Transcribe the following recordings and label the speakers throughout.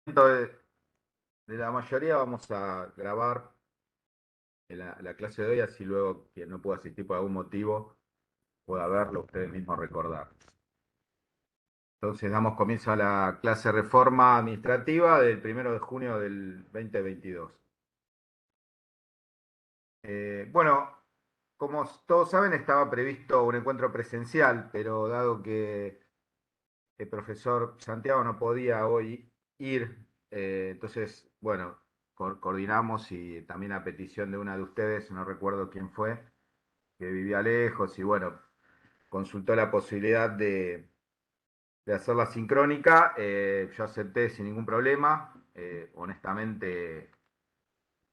Speaker 1: De la mayoría vamos a grabar la clase de hoy, así luego quien no pueda asistir por algún motivo pueda verlo, ustedes mismos recordar. Entonces damos comienzo a la clase de reforma administrativa del 1 de junio del 2022. Bueno, como todos saben, estaba previsto un encuentro presencial, pero dado que el profesor Santiago no podía hoy ir, entonces, bueno, coordinamos y también a petición de una de ustedes, no recuerdo quién fue, que vivía lejos y bueno, consultó la posibilidad de hacerla sincrónica. Yo acepté sin ningún problema. Honestamente,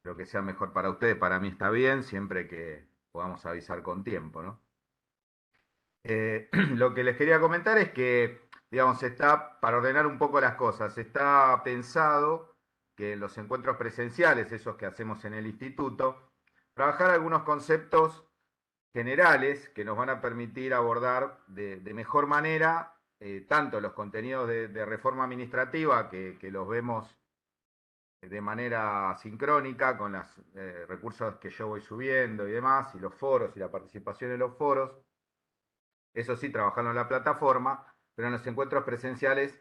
Speaker 1: lo que sea mejor para ustedes, para mí está bien, siempre que podamos avisar con tiempo, ¿no? Lo que les quería comentar es que, digamos, está, para ordenar un poco las cosas, está pensado que en los encuentros presenciales, esos que hacemos en el instituto, trabajar algunos conceptos generales que nos van a permitir abordar de mejor manera tanto los contenidos de reforma administrativa, que los vemos de manera sincrónica con los recursos que yo voy subiendo y demás, y los foros y la participación en los foros, eso sí, trabajando en la plataforma, pero en los encuentros presenciales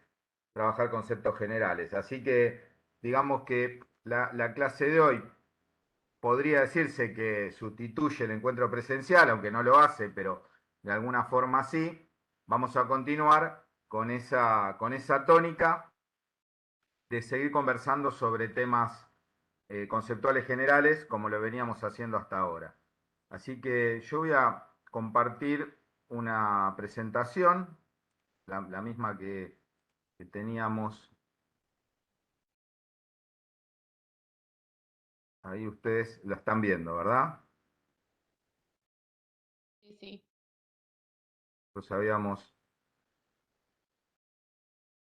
Speaker 1: trabajar conceptos generales. Así que digamos que la clase de hoy podría decirse que sustituye el encuentro presencial, aunque no lo hace, pero de alguna forma sí. Vamos a continuar con esa tónica de seguir conversando sobre temas conceptuales generales como lo veníamos haciendo hasta ahora. Así que yo voy a compartir una presentación, la misma que teníamos ahí, ustedes la están viendo, ¿verdad?
Speaker 2: Sí, sí.
Speaker 1: Pues habíamos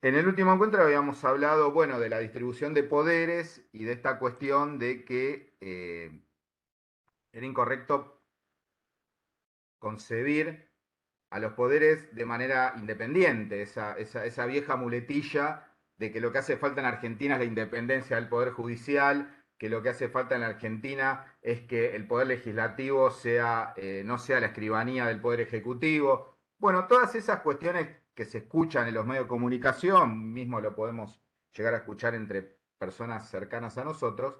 Speaker 1: En el último encuentro habíamos hablado, bueno, de la distribución de poderes y de esta cuestión de que era incorrecto concebir a los poderes de manera independiente, esa vieja muletilla de que lo que hace falta en Argentina es la independencia del Poder Judicial, que lo que hace falta en la Argentina es que el Poder Legislativo no sea la escribanía del Poder Ejecutivo. Bueno, todas esas cuestiones que se escuchan en los medios de comunicación, mismo lo podemos llegar a escuchar entre personas cercanas a nosotros,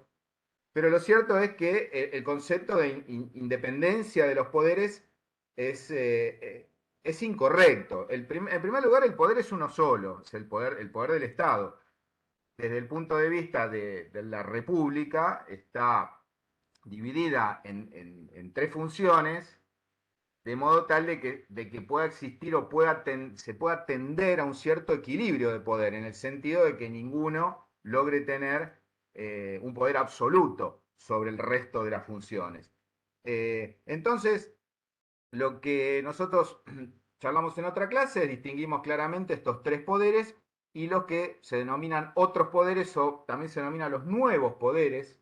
Speaker 1: pero lo cierto es que el concepto de independencia de los poderes es, es incorrecto. En primer lugar, el poder es uno solo, es el poder del Estado. Desde el punto de vista de la República, está dividida en tres funciones, de modo tal de que pueda existir o se pueda tender a un cierto equilibrio de poder, en el sentido de que ninguno logre tener un poder absoluto sobre el resto de las funciones. Entonces, lo que nosotros charlamos en otra clase, distinguimos claramente estos tres poderes y los que se denominan otros poderes o también se denominan los nuevos poderes,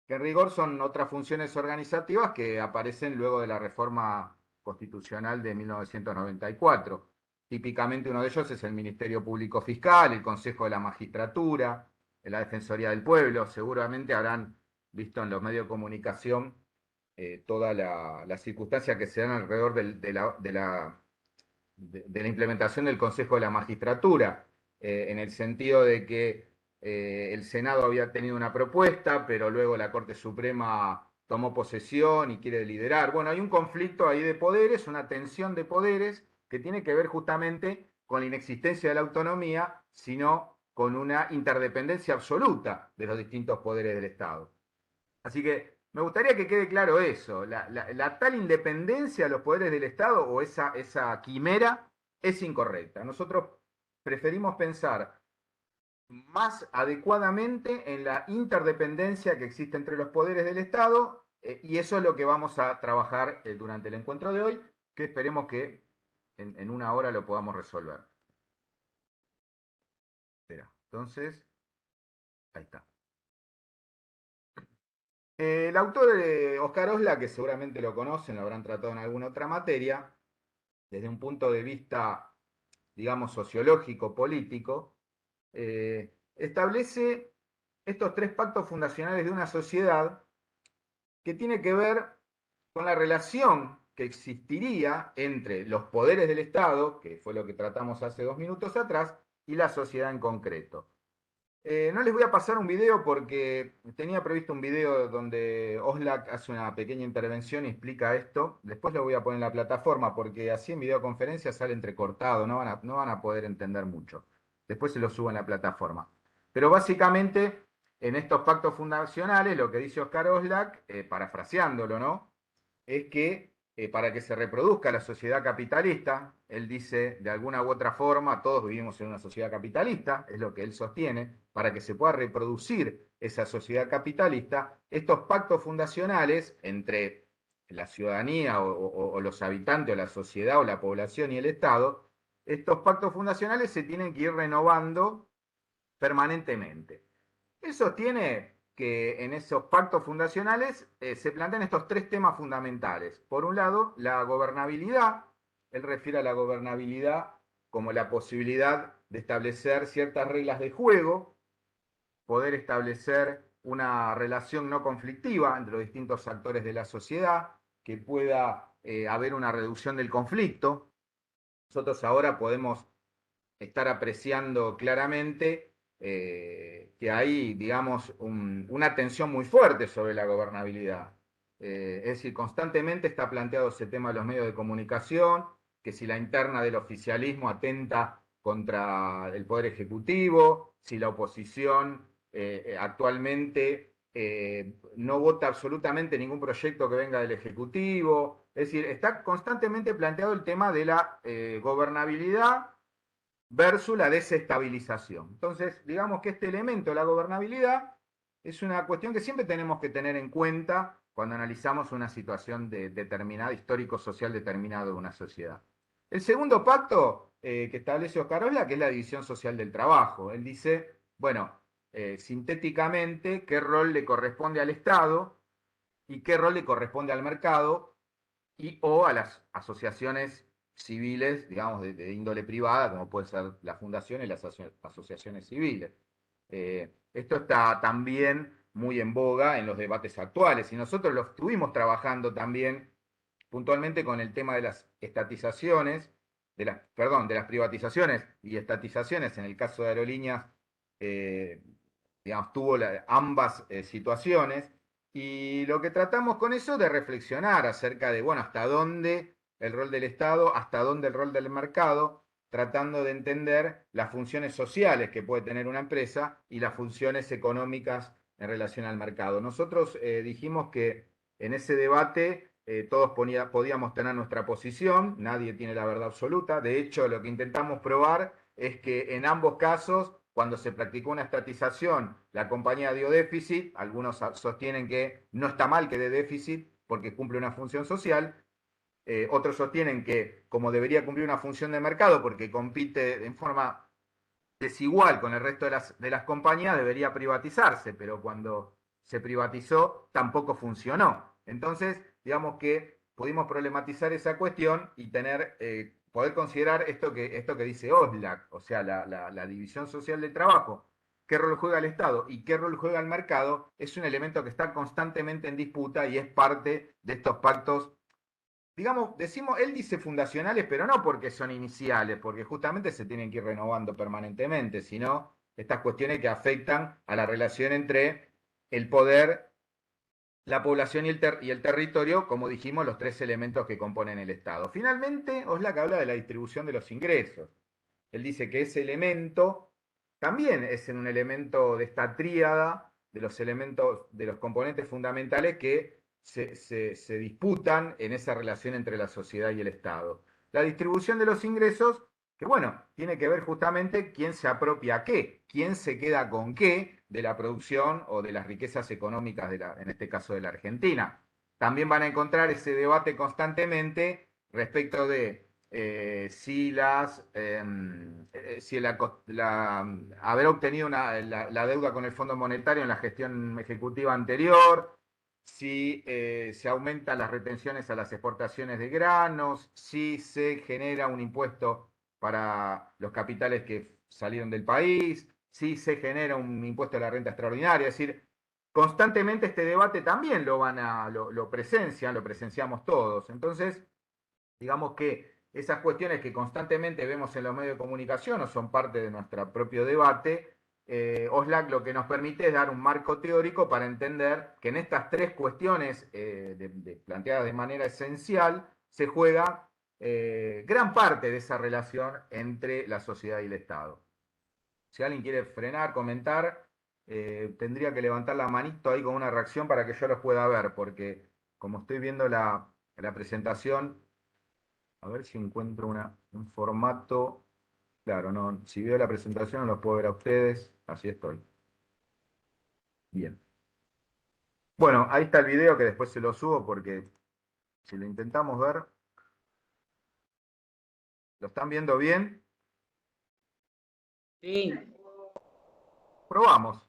Speaker 1: que en rigor son otras funciones organizativas que aparecen luego de la reforma constitucional de 1994. Típicamente uno de ellos es el Ministerio Público Fiscal, el Consejo de la Magistratura, la Defensoría del Pueblo. Seguramente habrán visto en los medios de comunicación todas las circunstancias que se dan alrededor de la implementación del Consejo de la Magistratura, en el sentido de que el Senado había tenido una propuesta, pero luego la Corte Suprema tomó posesión y quiere liderar. Bueno, hay un conflicto ahí de poderes, una tensión de poderes que tiene que ver justamente con la inexistencia de la autonomía, sino con una interdependencia absoluta de los distintos poderes del Estado. Así que me gustaría que quede claro eso, la tal independencia de los poderes del Estado o esa quimera es incorrecta. Nosotros preferimos pensar más adecuadamente en la interdependencia que existe entre los poderes del Estado, y eso es lo que vamos a trabajar durante el encuentro de hoy, que esperemos que en una hora lo podamos resolver. Espera, entonces, ahí está. El autor Oscar Osla, que seguramente lo conocen, lo habrán tratado en alguna otra materia, desde un punto de vista, digamos, sociológico, político, establece estos 3 pactos fundacionales de una sociedad que tiene que ver con la relación que existiría entre los poderes del Estado, que fue lo que tratamos hace 2 minutos atrás, y la sociedad en concreto. No les voy a pasar un video porque tenía previsto un video donde Oslak hace una pequeña intervención y explica esto. Después lo voy a poner en la plataforma porque así en videoconferencia sale entrecortado, no van a poder entender mucho. Después se lo subo en la plataforma. Pero básicamente en estos pactos fundacionales lo que dice Oscar Oslak, parafraseándolo, ¿no? Es que para que se reproduzca la sociedad capitalista, él dice de alguna u otra forma, todos vivimos en una sociedad capitalista, es lo que él sostiene, para que se pueda reproducir esa sociedad capitalista, estos pactos fundacionales entre la ciudadanía o los habitantes o la sociedad o la población y el Estado, estos pactos fundacionales se tienen que ir renovando permanentemente. Él sostiene que en esos pactos fundacionales se plantean estos 3 temas fundamentales. Por un lado, la gobernabilidad. Él refiere a la gobernabilidad como la posibilidad de establecer ciertas reglas de juego, poder establecer una relación no conflictiva entre los distintos actores de la sociedad, que pueda haber una reducción del conflicto. Nosotros ahora podemos estar apreciando claramente que hay, digamos, una tensión muy fuerte sobre la gobernabilidad. Es decir, constantemente está planteado ese tema de los medios de comunicación, que si la interna del oficialismo atenta contra el Poder Ejecutivo, si la oposición actualmente no vota absolutamente ningún proyecto que venga del Ejecutivo. Es decir, está constantemente planteado el tema de la gobernabilidad versus la desestabilización. Entonces, digamos que este elemento, la gobernabilidad, es una cuestión que siempre tenemos que tener en cuenta cuando analizamos una situación determinada, histórico-social determinada de una sociedad. El segundo pacto que establece Oscar Ola, que es la división social del trabajo. Él dice, bueno, sintéticamente, qué rol le corresponde al Estado y qué rol le corresponde al mercado y o a las asociaciones civiles, digamos, de índole privada, como puede ser la fundación y las asociaciones civiles. Esto está también muy en boga en los debates actuales y nosotros lo estuvimos trabajando también puntualmente con el tema de las estatizaciones, de las privatizaciones y estatizaciones, en el caso de aerolíneas, eh, digamos, tuvo ambas situaciones, y lo que tratamos con eso de reflexionar acerca de, bueno, hasta dónde el rol del Estado, hasta dónde el rol del mercado, tratando de entender las funciones sociales que puede tener una empresa y las funciones económicas en relación al mercado. Nosotros dijimos que en ese debate todos podíamos tener nuestra posición, nadie tiene la verdad absoluta. De hecho, lo que intentamos probar es que en ambos casos, cuando se practicó una estatización, la compañía dio déficit, algunos sostienen que no está mal que dé déficit porque cumple una función social, otros sostienen que como debería cumplir una función de mercado porque compite en forma desigual con el resto de las compañías, debería privatizarse, pero cuando se privatizó tampoco funcionó. Entonces, digamos que pudimos problematizar esa cuestión y poder considerar esto que dice Oslak, o sea, la división social del trabajo, qué rol juega el Estado y qué rol juega el mercado, es un elemento que está constantemente en disputa y es parte de estos pactos, digamos, decimos, él dice fundacionales, pero no porque son iniciales, porque justamente se tienen que ir renovando permanentemente, sino estas cuestiones que afectan a la relación entre el poder, la población y el territorio, como dijimos, los 3 elementos que componen el Estado. Finalmente, Oslak habla de la distribución de los ingresos. Él dice que ese elemento también es un elemento de esta tríada de los elementos, de los componentes fundamentales que se disputan en esa relación entre la sociedad y el Estado. La distribución de los ingresos, que bueno, tiene que ver justamente quién se apropia qué, quién se queda con qué de la producción o de las riquezas económicas, en este caso de la Argentina. También van a encontrar ese debate constantemente respecto de haber obtenido la deuda con el Fondo Monetario en la gestión ejecutiva anterior, si se aumentan las retenciones a las exportaciones de granos, si se genera un impuesto para los capitales que salieron del país, si se genera un impuesto a la renta extraordinaria. Es decir, constantemente este debate también lo presencian, lo presenciamos todos. Entonces, digamos que esas cuestiones que constantemente vemos en los medios de comunicación o son parte de nuestro propio debate, OSLAC lo que nos permite es dar un marco teórico para entender que en estas tres cuestiones planteadas de manera esencial se juega gran parte de esa relación entre la sociedad y el Estado. Si alguien quiere frenar, comentar, tendría que levantar la manito ahí con una reacción para que yo los pueda ver, porque como estoy viendo la presentación, a ver si encuentro un formato. Claro, no, si veo la presentación no los puedo ver a ustedes. Así estoy. Bien. Bueno, ahí está el video que después se lo subo porque si lo intentamos ver, ¿lo están viendo bien?
Speaker 2: Sí.
Speaker 1: Probamos.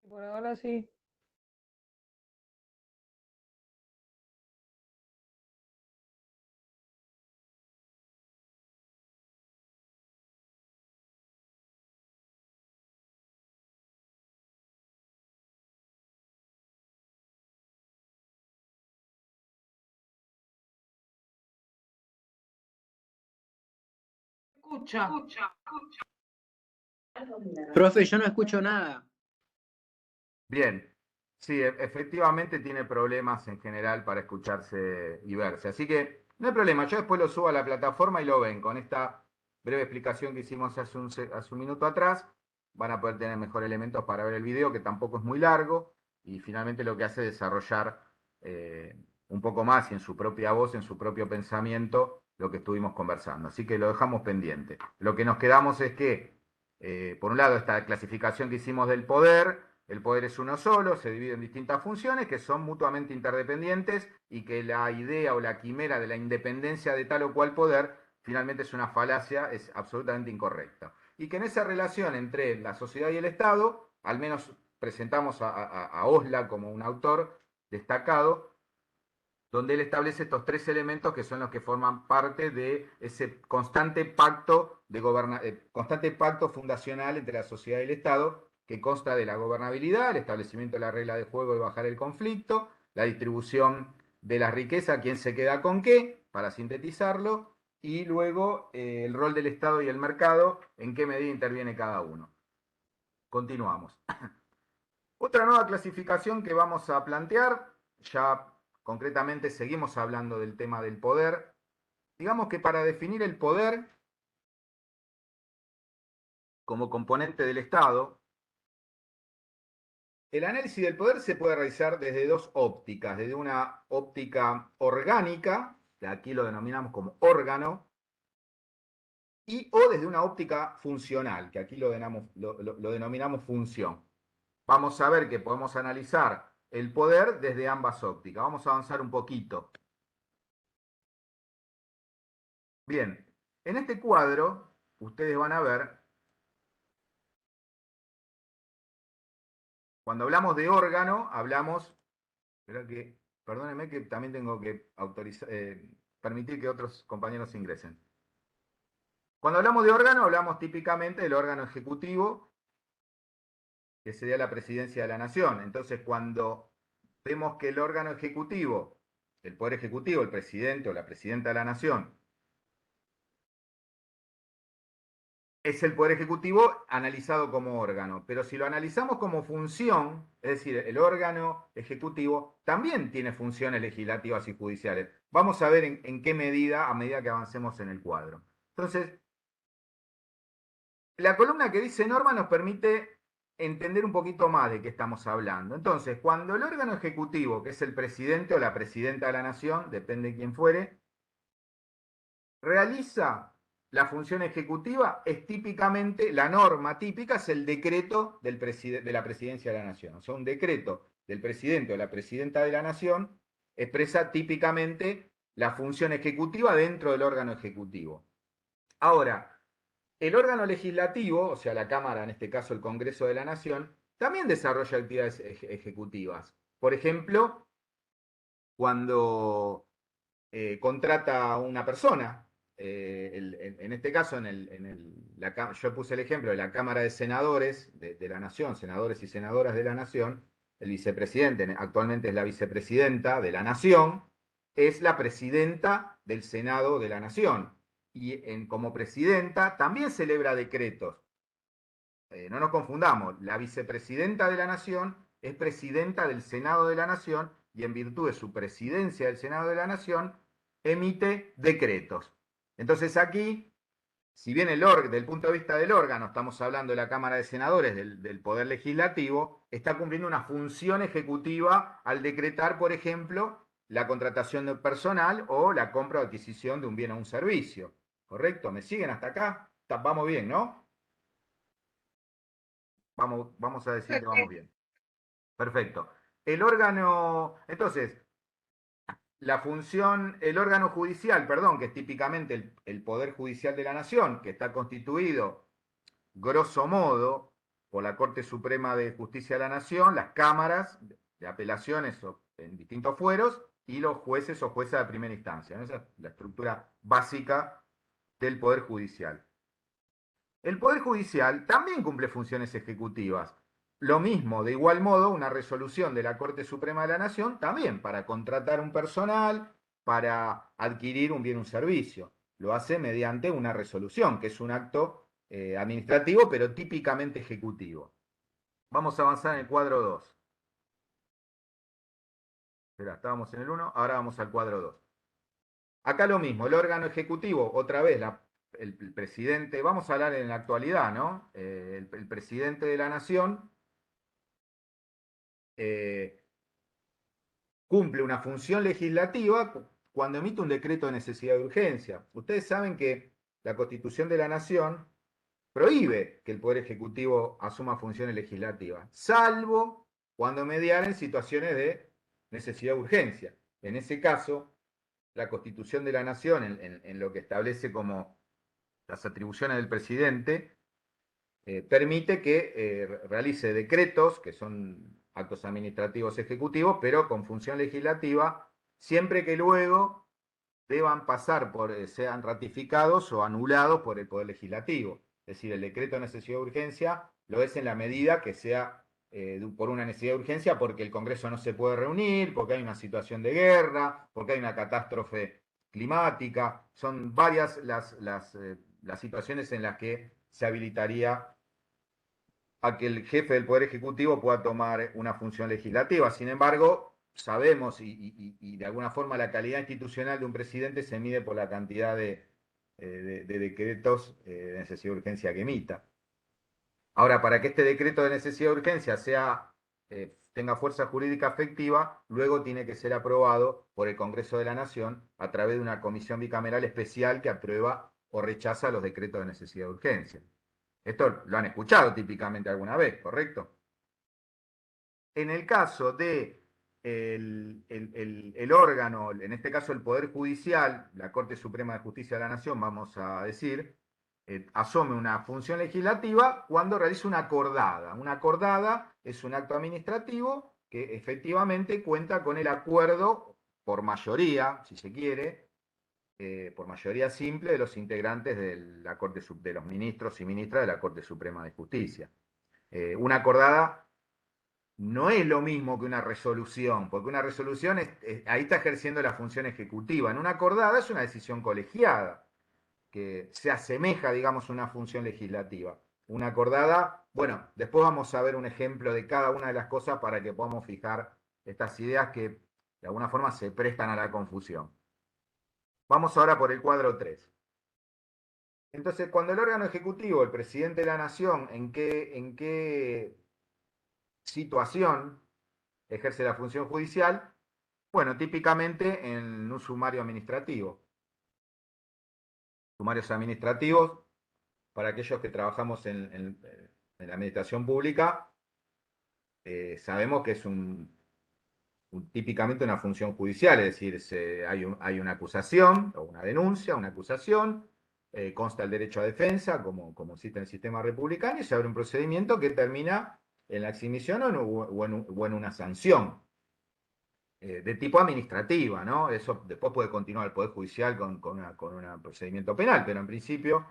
Speaker 3: Por ahora sí.
Speaker 2: Escucha. Profe, yo no escucho nada.
Speaker 1: Bien. Sí, efectivamente tiene problemas en general para escucharse y verse. Así que no hay problema. Yo después lo subo a la plataforma y lo ven. Con esta breve explicación que hicimos hace un minuto atrás, van a poder tener mejor elementos para ver el video, que tampoco es muy largo. Y finalmente lo que hace es desarrollar un poco más y en su propia voz, en su propio pensamiento, lo que estuvimos conversando. Así que lo dejamos pendiente. Lo que nos quedamos es que, por un lado, esta clasificación que hicimos del poder. El poder es uno solo, se divide en distintas funciones que son mutuamente interdependientes y que la idea o la quimera de la independencia de tal o cual poder finalmente es una falacia, es absolutamente incorrecta. Y que en esa relación entre la sociedad y el Estado, al menos presentamos a Osla como un autor destacado, donde él establece estos tres elementos que son los que forman parte de ese constante pacto, constante pacto fundacional entre la sociedad y el Estado, que consta de la gobernabilidad, el establecimiento de la regla de juego y bajar el conflicto, la distribución de la riqueza, quién se queda con qué, para sintetizarlo, y luego el rol del Estado y el mercado, en qué medida interviene cada uno. Continuamos. Otra nueva clasificación que vamos a plantear, ya concretamente seguimos hablando del tema del poder. Digamos que para definir el poder como componente del Estado, el análisis del poder se puede realizar desde dos ópticas, desde una óptica orgánica, que aquí lo denominamos como órgano, y o desde una óptica funcional, que aquí lo denominamos función. Vamos a ver que podemos analizar el poder desde ambas ópticas. Vamos a avanzar un poquito. Bien, en este cuadro ustedes van a ver, cuando hablamos de órgano, hablamos, perdónenme que también tengo que permitir que otros compañeros ingresen. Cuando hablamos de órgano, hablamos típicamente del órgano ejecutivo, que sería la presidencia de la nación. Entonces, cuando vemos que el órgano ejecutivo, el poder ejecutivo, el presidente o la presidenta de la nación, es el Poder Ejecutivo analizado como órgano, pero si lo analizamos como función, es decir, el órgano ejecutivo también tiene funciones legislativas y judiciales. Vamos a ver en qué medida a medida que avancemos en el cuadro. Entonces, la columna que dice norma nos permite entender un poquito más de qué estamos hablando. Entonces, cuando el órgano ejecutivo, que es el presidente o la presidenta de la nación, depende de quién fuere, realiza la función ejecutiva, es típicamente, la norma típica es el decreto de la presidencia de la nación. O sea, un decreto del presidente o la presidenta de la nación expresa típicamente la función ejecutiva dentro del órgano ejecutivo. Ahora, el órgano legislativo, o sea, la Cámara, en este caso el Congreso de la Nación, también desarrolla actividades ejecutivas. Por ejemplo, cuando contrata a una persona, en este caso, yo puse el ejemplo de la Cámara de Senadores de la Nación, senadores y senadoras de la Nación. El vicepresidente, actualmente es la vicepresidenta de la Nación, es la presidenta del Senado de la Nación. Y como presidenta también celebra decretos. No nos confundamos, la vicepresidenta de la Nación es presidenta del Senado de la Nación y en virtud de su presidencia del Senado de la Nación emite decretos. Entonces aquí, si bien desde el punto de vista del órgano, estamos hablando de la Cámara de Senadores, del Poder Legislativo, está cumpliendo una función ejecutiva al decretar, por ejemplo, la contratación de personal o la compra o adquisición de un bien o un servicio. ¿Correcto? ¿Me siguen hasta acá? Vamos bien, ¿no? Vamos a decir que vamos bien. Perfecto. El órgano, entonces, el órgano judicial, perdón, que es típicamente el Poder Judicial de la Nación, que está constituido, grosso modo, por la Corte Suprema de Justicia de la Nación, las cámaras de apelaciones en distintos fueros y los jueces o juezas de primera instancia, ¿no? Esa es la estructura básica del Poder Judicial. El Poder Judicial también cumple funciones ejecutivas. Lo mismo, de igual modo, una resolución de la Corte Suprema de la Nación también para contratar un personal, para adquirir un bien o un servicio. Lo hace mediante una resolución, que es un acto administrativo, pero típicamente ejecutivo. Vamos a avanzar en el cuadro 2. Espera, estábamos en el 1, ahora vamos al cuadro 2. Acá lo mismo, el órgano ejecutivo, otra vez el presidente, vamos a hablar en la actualidad, ¿no? El presidente de la Nación cumple una función legislativa cuando emite un decreto de necesidad de urgencia. Ustedes saben que la Constitución de la Nación prohíbe que el Poder Ejecutivo asuma funciones legislativas, salvo cuando mediaren situaciones de necesidad de urgencia. En ese caso, la Constitución de la Nación, en lo que establece como las atribuciones del presidente, permite que realice decretos, que son actos administrativos ejecutivos, pero con función legislativa, siempre que luego deban pasar sean ratificados o anulados por el Poder Legislativo. Es decir, el decreto de necesidad de urgencia lo es en la medida que sea por una necesidad de urgencia, porque el Congreso no se puede reunir, porque hay una situación de guerra, porque hay una catástrofe climática. Son varias las situaciones en las que se habilitaría a que el jefe del Poder Ejecutivo pueda tomar una función legislativa. Sin embargo, sabemos y de alguna forma la calidad institucional de un presidente se mide por la cantidad de decretos de necesidad de urgencia que emita. Ahora, para que este decreto de necesidad de urgencia tenga fuerza jurídica efectiva, luego tiene que ser aprobado por el Congreso de la Nación a través de una comisión bicameral especial que aprueba o rechaza los decretos de necesidad de urgencia. Esto lo han escuchado típicamente alguna vez, ¿correcto? En el caso de el órgano, en este caso el Poder Judicial, la Corte Suprema de Justicia de la Nación, vamos a decir, asume una función legislativa cuando realiza una acordada. Una acordada es un acto administrativo que efectivamente cuenta con el acuerdo por mayoría, si se quiere, por mayoría simple de los integrantes de los ministros y ministras de la Corte Suprema de Justicia. Una acordada no es lo mismo que una resolución, porque una resolución ahí está ejerciendo la función ejecutiva. En una acordada es una decisión colegiada, que se asemeja, digamos, a una función legislativa. Una acordada, bueno, después vamos a ver un ejemplo de cada una de las cosas para que podamos fijar estas ideas que de alguna forma se prestan a la confusión. Vamos ahora por el cuadro 3. Entonces, cuando el órgano ejecutivo, el presidente de la Nación, ¿en qué situación ejerce la función judicial? Bueno, típicamente en un sumario administrativo. Sumarios administrativos, para aquellos que trabajamos en la administración pública, sabemos que es típicamente una función judicial, es decir, hay una acusación o una denuncia, una acusación, consta el derecho a defensa, como existe en el sistema republicano, y se abre un procedimiento que termina en la exhibición o en una sanción. de tipo administrativa, ¿no? Eso después puede continuar el Poder Judicial con un procedimiento penal, pero en principio,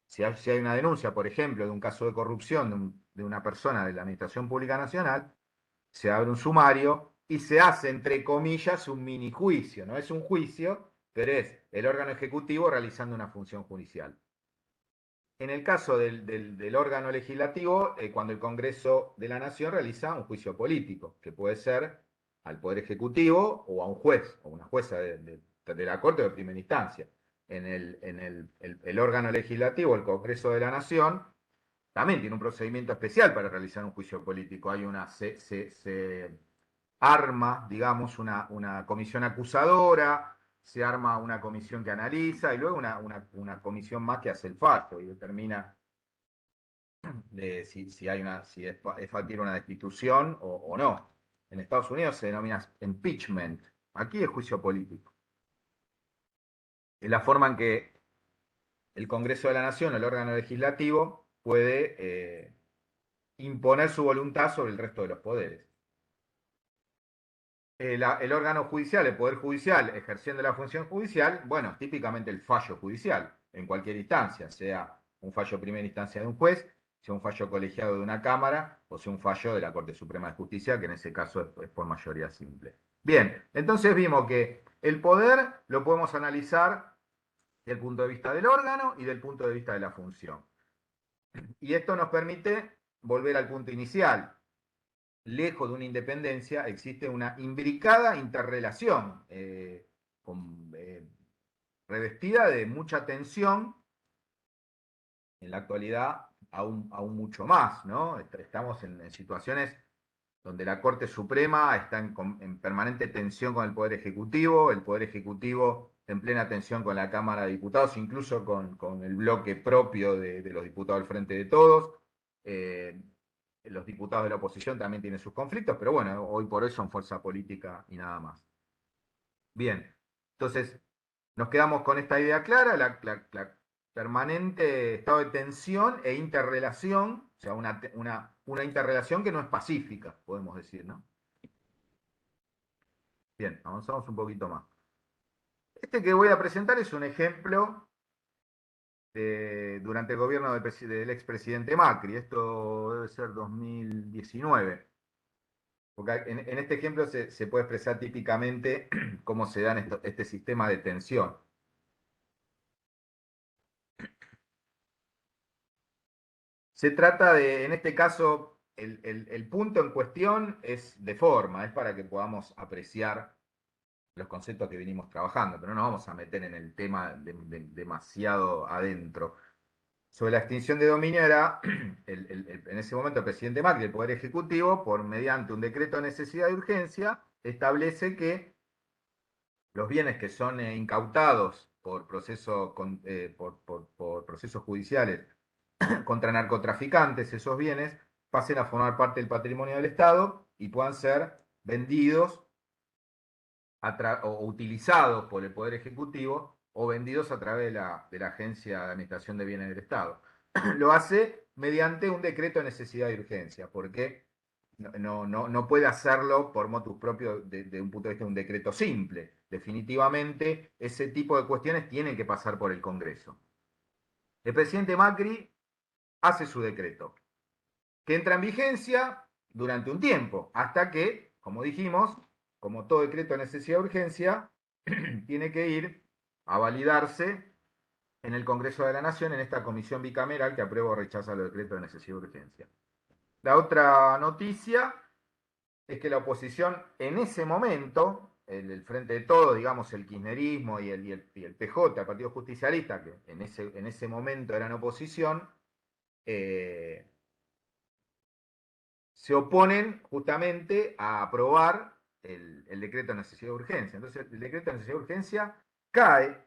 Speaker 1: si hay una denuncia, por ejemplo, de un caso de corrupción de una persona de la Administración Pública Nacional, se abre un sumario y se hace, entre comillas, un mini juicio. No es un juicio, pero es el órgano ejecutivo realizando una función judicial. En el caso del órgano legislativo, cuando el Congreso de la Nación realiza un juicio político, que puede ser al Poder Ejecutivo o a un juez o una jueza de la Corte de primera instancia. En el órgano legislativo, el Congreso de la Nación, también tiene un procedimiento especial para realizar un juicio político. Se arma, digamos, una comisión acusadora, se arma una comisión que analiza y luego una comisión más que hace el fallo y determina si es factible una destitución o no. En Estados Unidos se denomina impeachment. Aquí es juicio político. Es la forma en que el Congreso de la Nación, el órgano legislativo, puede imponer su voluntad sobre el resto de los poderes. El órgano judicial, el Poder Judicial, ejerciendo la función judicial, bueno, típicamente el fallo judicial, en cualquier instancia, sea un fallo de primera instancia de un juez, sea un fallo colegiado de una Cámara, o sea un fallo de la Corte Suprema de Justicia, que en ese caso es por mayoría simple. Bien, entonces vimos que el poder lo podemos analizar desde el punto de vista del órgano y del punto de vista de la función. Y esto nos permite volver al punto inicial. Lejos de una independencia, existe una imbricada interrelación, revestida de mucha tensión, en la actualidad aún mucho más, ¿no? Estamos en situaciones donde la Corte Suprema está en permanente tensión con el Poder Ejecutivo, el Poder Ejecutivo en plena tensión con la Cámara de Diputados, incluso con el bloque propio de los diputados del Frente de Todos. Los diputados de la oposición también tienen sus conflictos, pero bueno, hoy por hoy son fuerza política y nada más. Bien, entonces nos quedamos con esta idea clara, la permanente estado de tensión e interrelación, o sea, una interrelación que no es pacífica, podemos decir, ¿no? Bien, avanzamos un poquito más. Este que voy a presentar es un ejemplo durante el gobierno del expresidente Macri. Esto debe ser 2019. Porque en este ejemplo se puede expresar típicamente cómo se da este sistema de tensión. Se trata de, en este caso, el punto en cuestión es de forma, es para que podamos apreciar los conceptos que venimos trabajando, pero no nos vamos a meter en el tema demasiado adentro. Sobre la extinción de dominio era, en ese momento, el presidente Macri, el Poder Ejecutivo, mediante un decreto de necesidad de urgencia, establece que los bienes que son incautados por procesos judiciales contra narcotraficantes, esos bienes pasen a formar parte del patrimonio del Estado y puedan ser vendidos o utilizados por el Poder Ejecutivo o vendidos a través de la Agencia de Administración de Bienes del Estado. Lo hace mediante un decreto de necesidad de urgencia, porque no puede hacerlo por motus propio de un punto de vista de un decreto simple. Definitivamente, ese tipo de cuestiones tienen que pasar por el Congreso. El presidente Macri hace su decreto, que entra en vigencia durante un tiempo, hasta que, como dijimos, como todo decreto de necesidad de urgencia, tiene que ir a validarse en el Congreso de la Nación, en esta comisión bicameral que aprueba o rechaza los decretos de necesidad de urgencia. La otra noticia es que la oposición en ese momento, el Frente de Todos, digamos, el kirchnerismo y el PJ, el Partido Justicialista, que en ese momento eran oposición, se oponen justamente a aprobar el decreto de necesidad de urgencia. Entonces, el decreto de necesidad de urgencia cae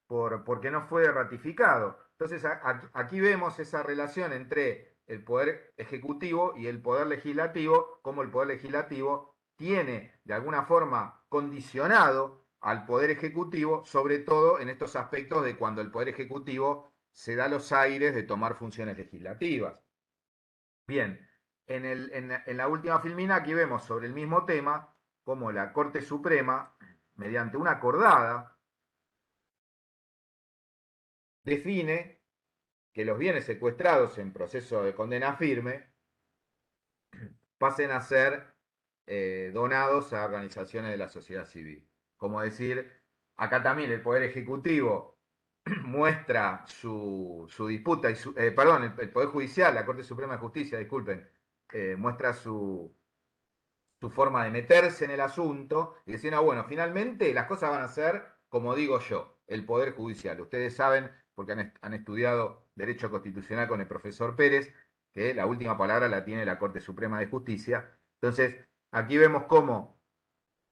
Speaker 1: porque no fue ratificado. Entonces, aquí vemos esa relación entre el Poder Ejecutivo y el Poder Legislativo, como el Poder Legislativo tiene de alguna forma condicionado al Poder Ejecutivo, sobre todo en estos aspectos de cuando el Poder Ejecutivo se da los aires de tomar funciones legislativas. Bien, en la última filmina aquí vemos sobre el mismo tema cómo la Corte Suprema, mediante una acordada, define que los bienes secuestrados en proceso de condena firme pasen a ser donados a organizaciones de la sociedad civil. Como decir, acá también el Poder Ejecutivo muestra su disputa, y perdón, el Poder Judicial, la Corte Suprema de Justicia, disculpen, muestra su forma de meterse en el asunto y decir, no, bueno, finalmente las cosas van a ser como digo yo, el Poder Judicial. Ustedes saben, porque han estudiado Derecho Constitucional con el profesor Pérez, que la última palabra la tiene la Corte Suprema de Justicia. Entonces, aquí vemos cómo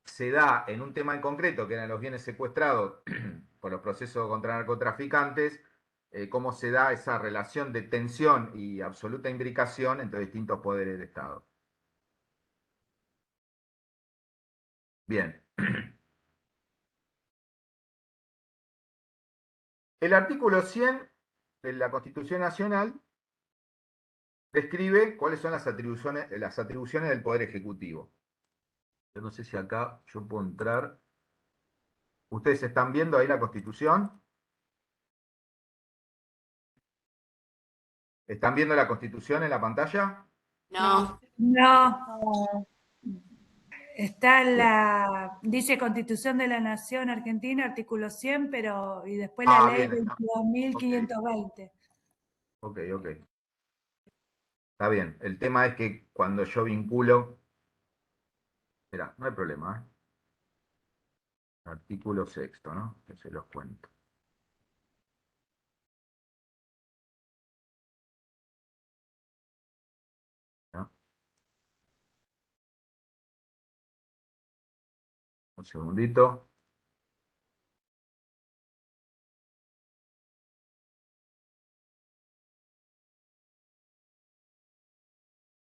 Speaker 1: se da en un tema en concreto, que eran los bienes secuestrados por los procesos contra narcotraficantes, cómo se da esa relación de tensión y absoluta imbricación entre distintos poderes del Estado. Bien. El artículo 100 de la Constitución Nacional describe cuáles son las atribuciones del Poder Ejecutivo. Yo no sé si acá yo puedo entrar. ¿Ustedes están viendo ahí la Constitución? ¿Están viendo la Constitución en la pantalla?
Speaker 4: No.
Speaker 3: No.
Speaker 4: Está dice Constitución de la Nación Argentina, artículo 100, pero, y después la ley
Speaker 1: Bien, está.
Speaker 4: 22.520.
Speaker 1: Ok. Está bien. El tema es que cuando yo vinculo. Mirá, no hay problema, ¿eh? Artículo sexto, ¿no? Que se los cuento. ¿No? Un segundito.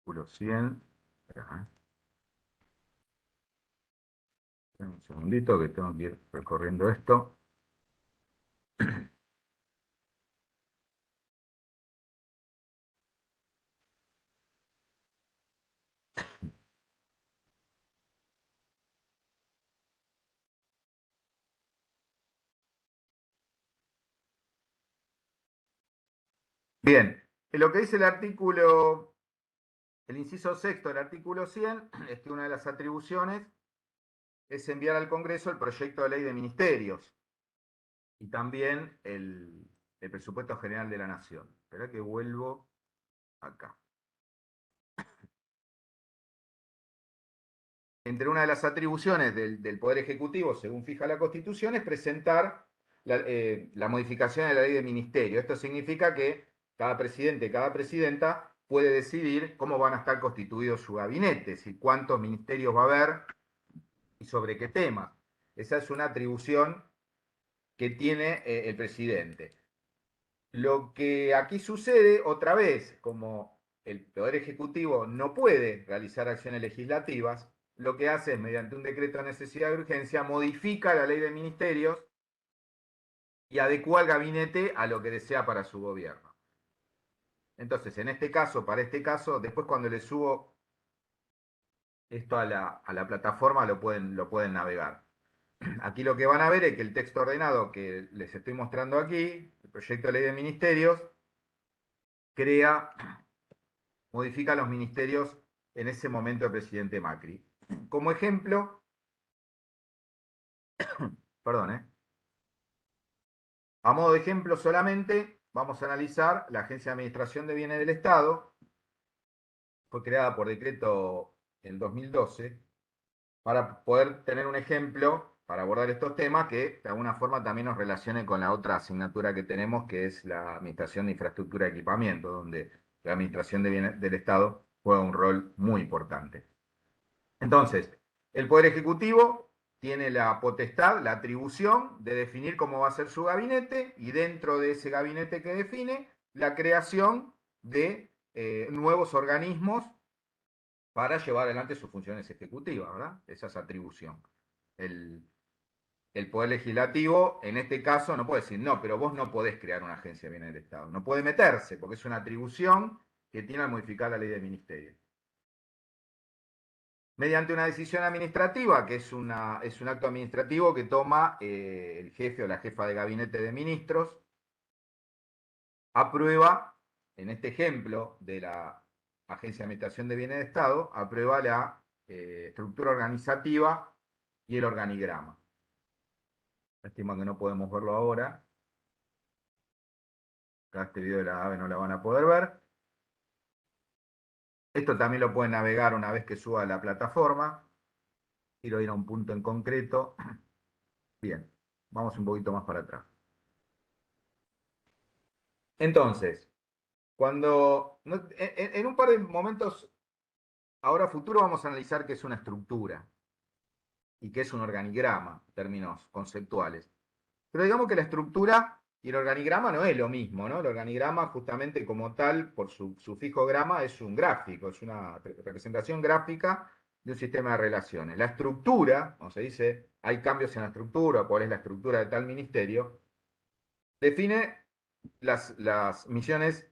Speaker 1: Artículo 100. Espera, un segundito que tengo que ir recorriendo esto. Bien, lo que dice el inciso sexto del artículo 100 es que una de las atribuciones es enviar al Congreso el proyecto de ley de ministerios y también el presupuesto general de la Nación. Espera que vuelvo acá. Entre una de las atribuciones del Poder Ejecutivo, según fija la Constitución, es presentar la modificación de la ley de ministerio. Esto significa que cada presidente, cada presidenta puede decidir cómo van a estar constituidos su gabinete, si cuántos ministerios va a haber y sobre qué temas. Esa es una atribución que tiene el presidente. Lo que aquí sucede, otra vez, como el Poder Ejecutivo no puede realizar acciones legislativas, lo que hace es, mediante un decreto de necesidad de urgencia, modifica la ley de ministerios y adecua al gabinete a lo que desea para su gobierno. Entonces, en este caso, para este caso, después cuando le subo esto a la plataforma lo pueden navegar. Aquí lo que van a ver es que el texto ordenado que les estoy mostrando aquí, el proyecto de ley de ministerios, modifica los ministerios en ese momento del presidente Macri. Como ejemplo, perdón, a modo de ejemplo solamente, vamos a analizar la Agencia de Administración de Bienes del Estado. Fue creada por decreto en 2012 para poder tener un ejemplo para abordar estos temas que de alguna forma también nos relacione con la otra asignatura que tenemos, que es la Administración de Infraestructura y Equipamiento, donde la Administración de Bienes del Estado juega un rol muy importante. Entonces, el Poder Ejecutivo tiene la potestad, la atribución de definir cómo va a ser su gabinete y dentro de ese gabinete que define, la creación de nuevos organismos para llevar adelante sus funciones ejecutivas, ¿verdad? Esa es atribución. El Poder Legislativo, en este caso, no puede decir, no, pero vos no podés crear una agencia de bienes del Estado. No puede meterse, porque es una atribución que tiene al modificar la ley de ministerio. mediante una decisión administrativa, que es un acto administrativo que toma el jefe o la jefa de gabinete de ministros, aprueba, en este ejemplo de la Agencia de Administración de Bienes de Estado, aprueba la estructura organizativa y el organigrama. Lástima que no podemos verlo ahora. Acá este video de la AVE no la van a poder ver. Esto también lo pueden navegar una vez que suba a la plataforma. Quiero ir a un punto en concreto. Bien, vamos un poquito más para atrás. Entonces, en un par de momentos, ahora futuro, vamos a analizar qué es una estructura y qué es un organigrama, términos conceptuales. Pero digamos que la estructura y el organigrama no es lo mismo, ¿no? El organigrama, justamente como tal, por su sufijo grama, es un gráfico, es una representación gráfica de un sistema de relaciones. La estructura, como se dice, hay cambios en la estructura, cuál es la estructura de tal ministerio, define las misiones,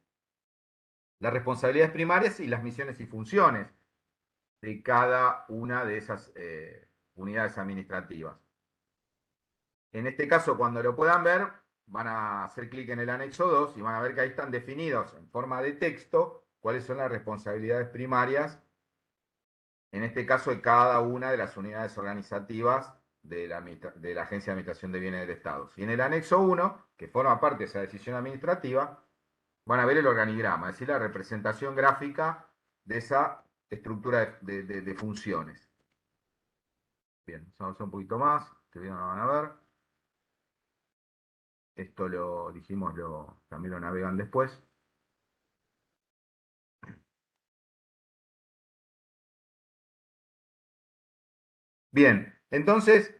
Speaker 1: las responsabilidades primarias y las misiones y funciones de cada una de esas unidades administrativas. En este caso, cuando lo puedan ver, van a hacer clic en el anexo 2 y van a ver que ahí están definidos en forma de texto cuáles son las responsabilidades primarias, en este caso de cada una de las unidades organizativas de la Agencia de Administración de Bienes del Estado. Y en el anexo 1, que forma parte de esa decisión administrativa, van a ver el organigrama, es decir, la representación gráfica de esa estructura de funciones. Bien, vamos a avanzar un poquito más, este video no lo van a ver. Esto lo dijimos, también lo navegan después. Bien, entonces,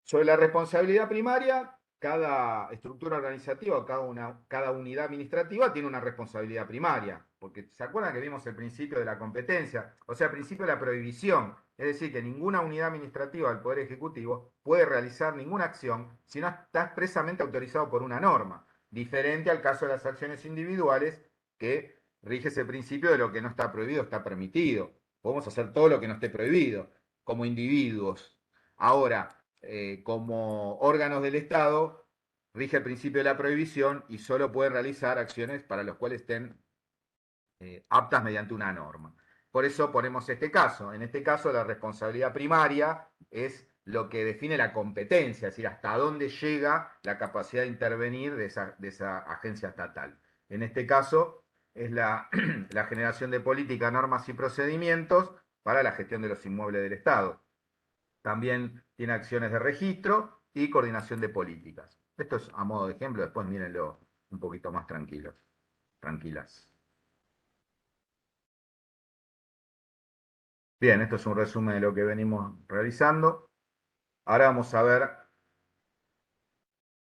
Speaker 1: sobre la responsabilidad primaria, cada estructura organizativa, cada unidad administrativa tiene una responsabilidad primaria, porque ¿se acuerdan que vimos el principio de la competencia? O sea, el principio de la prohibición, es decir, que ninguna unidad administrativa del Poder Ejecutivo puede realizar ninguna acción si no está expresamente autorizado por una norma, diferente al caso de las acciones individuales, que rige ese principio de lo que no está prohibido está permitido. Podemos hacer todo lo que no esté prohibido, como individuos. Ahora, como órganos del Estado, rige el principio de la prohibición y solo puede realizar acciones para las cuales estén aptas mediante una norma. Por eso ponemos este caso. En este caso, la responsabilidad primaria es lo que define la competencia, es decir, hasta dónde llega la capacidad de intervenir de esa agencia estatal. En este caso, es la generación de política, normas y procedimientos para la gestión de los inmuebles del Estado. También tiene acciones de registro y coordinación de políticas. Esto es a modo de ejemplo, después mírenlo un poquito más tranquilos, tranquilas. Bien, esto es un resumen de lo que venimos realizando. Ahora vamos a ver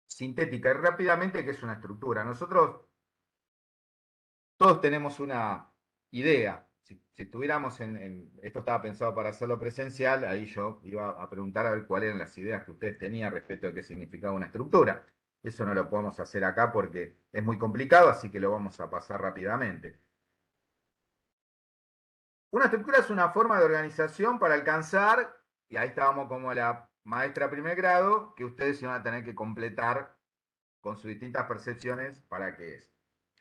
Speaker 1: sintética y rápidamente qué es una estructura. Nosotros todos tenemos una idea. Si estuviéramos esto estaba pensado para hacerlo presencial, ahí yo iba a preguntar a ver cuáles eran las ideas que ustedes tenían respecto a qué significaba una estructura. Eso no lo podemos hacer acá porque es muy complicado, así que lo vamos a pasar rápidamente. Una estructura es una forma de organización para alcanzar, y ahí estábamos como la maestra primer grado, que ustedes iban a tener que completar con sus distintas percepciones para qué es.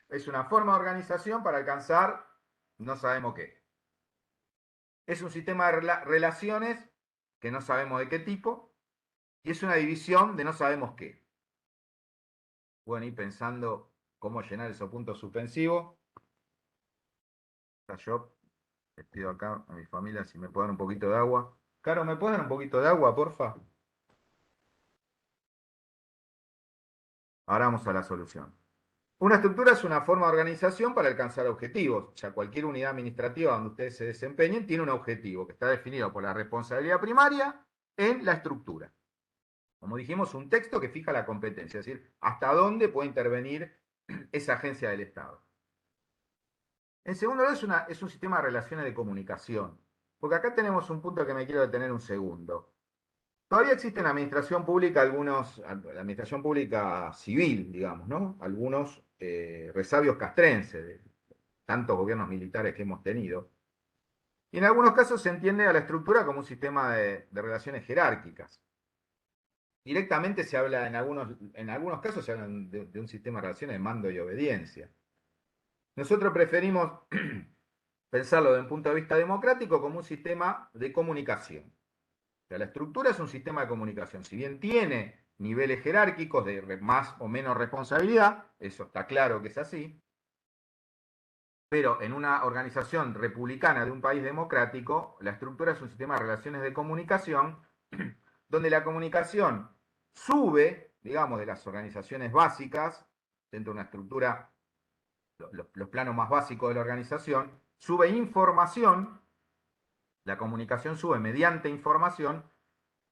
Speaker 1: Es una forma de organización para alcanzar no sabemos qué. Es un sistema de relaciones que no sabemos de qué tipo y es una división de no sabemos qué. Pueden ir pensando cómo llenar esos puntos suspensivos. Yo les pido acá a mi familia si me pueden dar un poquito de agua. Caro, ¿me pueden dar un poquito de agua, porfa? Ahora vamos a la solución. Una estructura es una forma de organización para alcanzar objetivos. O sea, cualquier unidad administrativa donde ustedes se desempeñen tiene un objetivo que está definido por la responsabilidad primaria en la estructura. Como dijimos, un texto que fija la competencia, es decir, hasta dónde puede intervenir esa agencia del Estado. En segundo lugar, es un sistema de relaciones de comunicación. Porque acá tenemos un punto que me quiero detener un segundo. Todavía existe en la administración pública la administración pública civil, digamos, ¿no? Algunos resabios castrenses de tantos gobiernos militares que hemos tenido. Y en algunos casos se entiende a la estructura como un sistema de relaciones jerárquicas. Directamente se habla, en algunos casos se habla de un sistema de relaciones de mando y obediencia. Nosotros preferimos pensarlo desde un punto de vista democrático como un sistema de comunicación. O sea, la estructura es un sistema de comunicación. Si bien tiene niveles jerárquicos de más o menos responsabilidad, eso está claro que es así, pero en una organización republicana de un país democrático, la estructura es un sistema de relaciones de comunicación donde la comunicación sube, digamos, de las organizaciones básicas, dentro de una estructura, los planos más básicos de la organización, sube información, la comunicación sube mediante información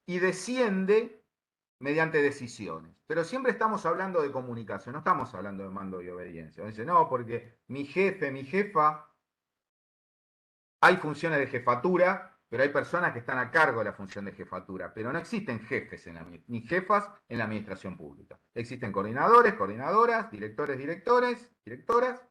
Speaker 1: y desciende mediante decisiones. Pero siempre estamos hablando de comunicación, no estamos hablando de mando y obediencia. Dice, no, porque mi jefe, mi jefa, hay funciones de jefatura, pero hay personas que están a cargo de la función de jefatura, pero no existen jefes ni jefas en la administración pública. Existen coordinadores, coordinadoras, directores, directoras,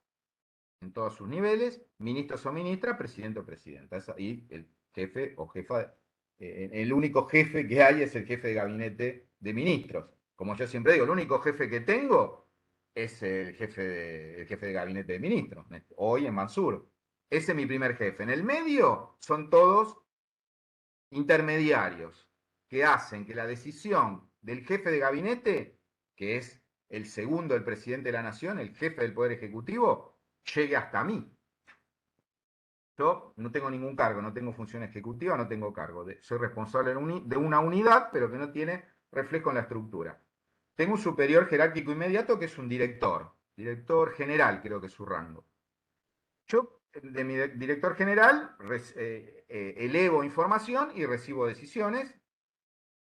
Speaker 1: en todos sus niveles, ministros o ministras, presidente o presidenta. Y el jefe o jefa, el único jefe que hay es el jefe de gabinete de ministros. Como yo siempre digo, el único jefe que tengo es el jefe de gabinete de ministros, hoy en Mansur. Ese es mi primer jefe. En el medio son todos intermediarios que hacen que la decisión del jefe de gabinete, que es el segundo del presidente de la nación, el jefe del Poder Ejecutivo, llegue hasta mí. Yo no tengo ningún cargo, no tengo función ejecutiva, no tengo cargo. Soy responsable de una unidad, pero que no tiene reflejo en la estructura. Tengo un superior jerárquico inmediato que es un director general, creo que es su rango. Yo, de mi director general, elevo información y recibo decisiones,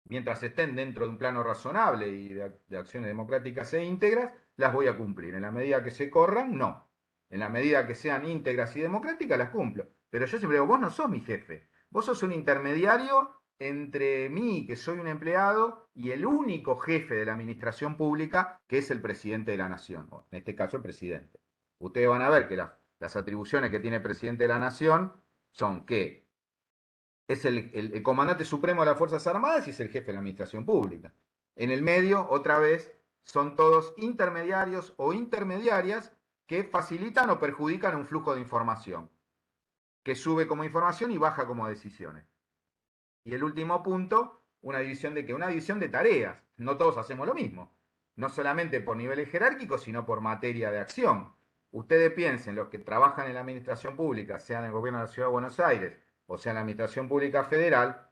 Speaker 1: mientras estén dentro de un plano razonable y de acciones democráticas e íntegras, las voy a cumplir. En la medida que se corran, no. En la medida que sean íntegras y democráticas, las cumplo. Pero yo siempre digo, vos no sos mi jefe. Vos sos un intermediario entre mí, que soy un empleado, y el único jefe de la administración pública, que es el presidente de la nación, o en este caso el presidente. Ustedes van a ver que las atribuciones que tiene el presidente de la nación son que es el comandante supremo de las Fuerzas Armadas y es el jefe de la administración pública. En el medio, otra vez, son todos intermediarios o intermediarias que facilitan o perjudican un flujo de información, que sube como información y baja como decisiones. Y el último punto, una división de tareas. No todos hacemos lo mismo. No solamente por niveles jerárquicos, sino por materia de acción. Ustedes piensen, los que trabajan en la administración pública, sea en el gobierno de la Ciudad de Buenos Aires, o sea en la administración pública federal,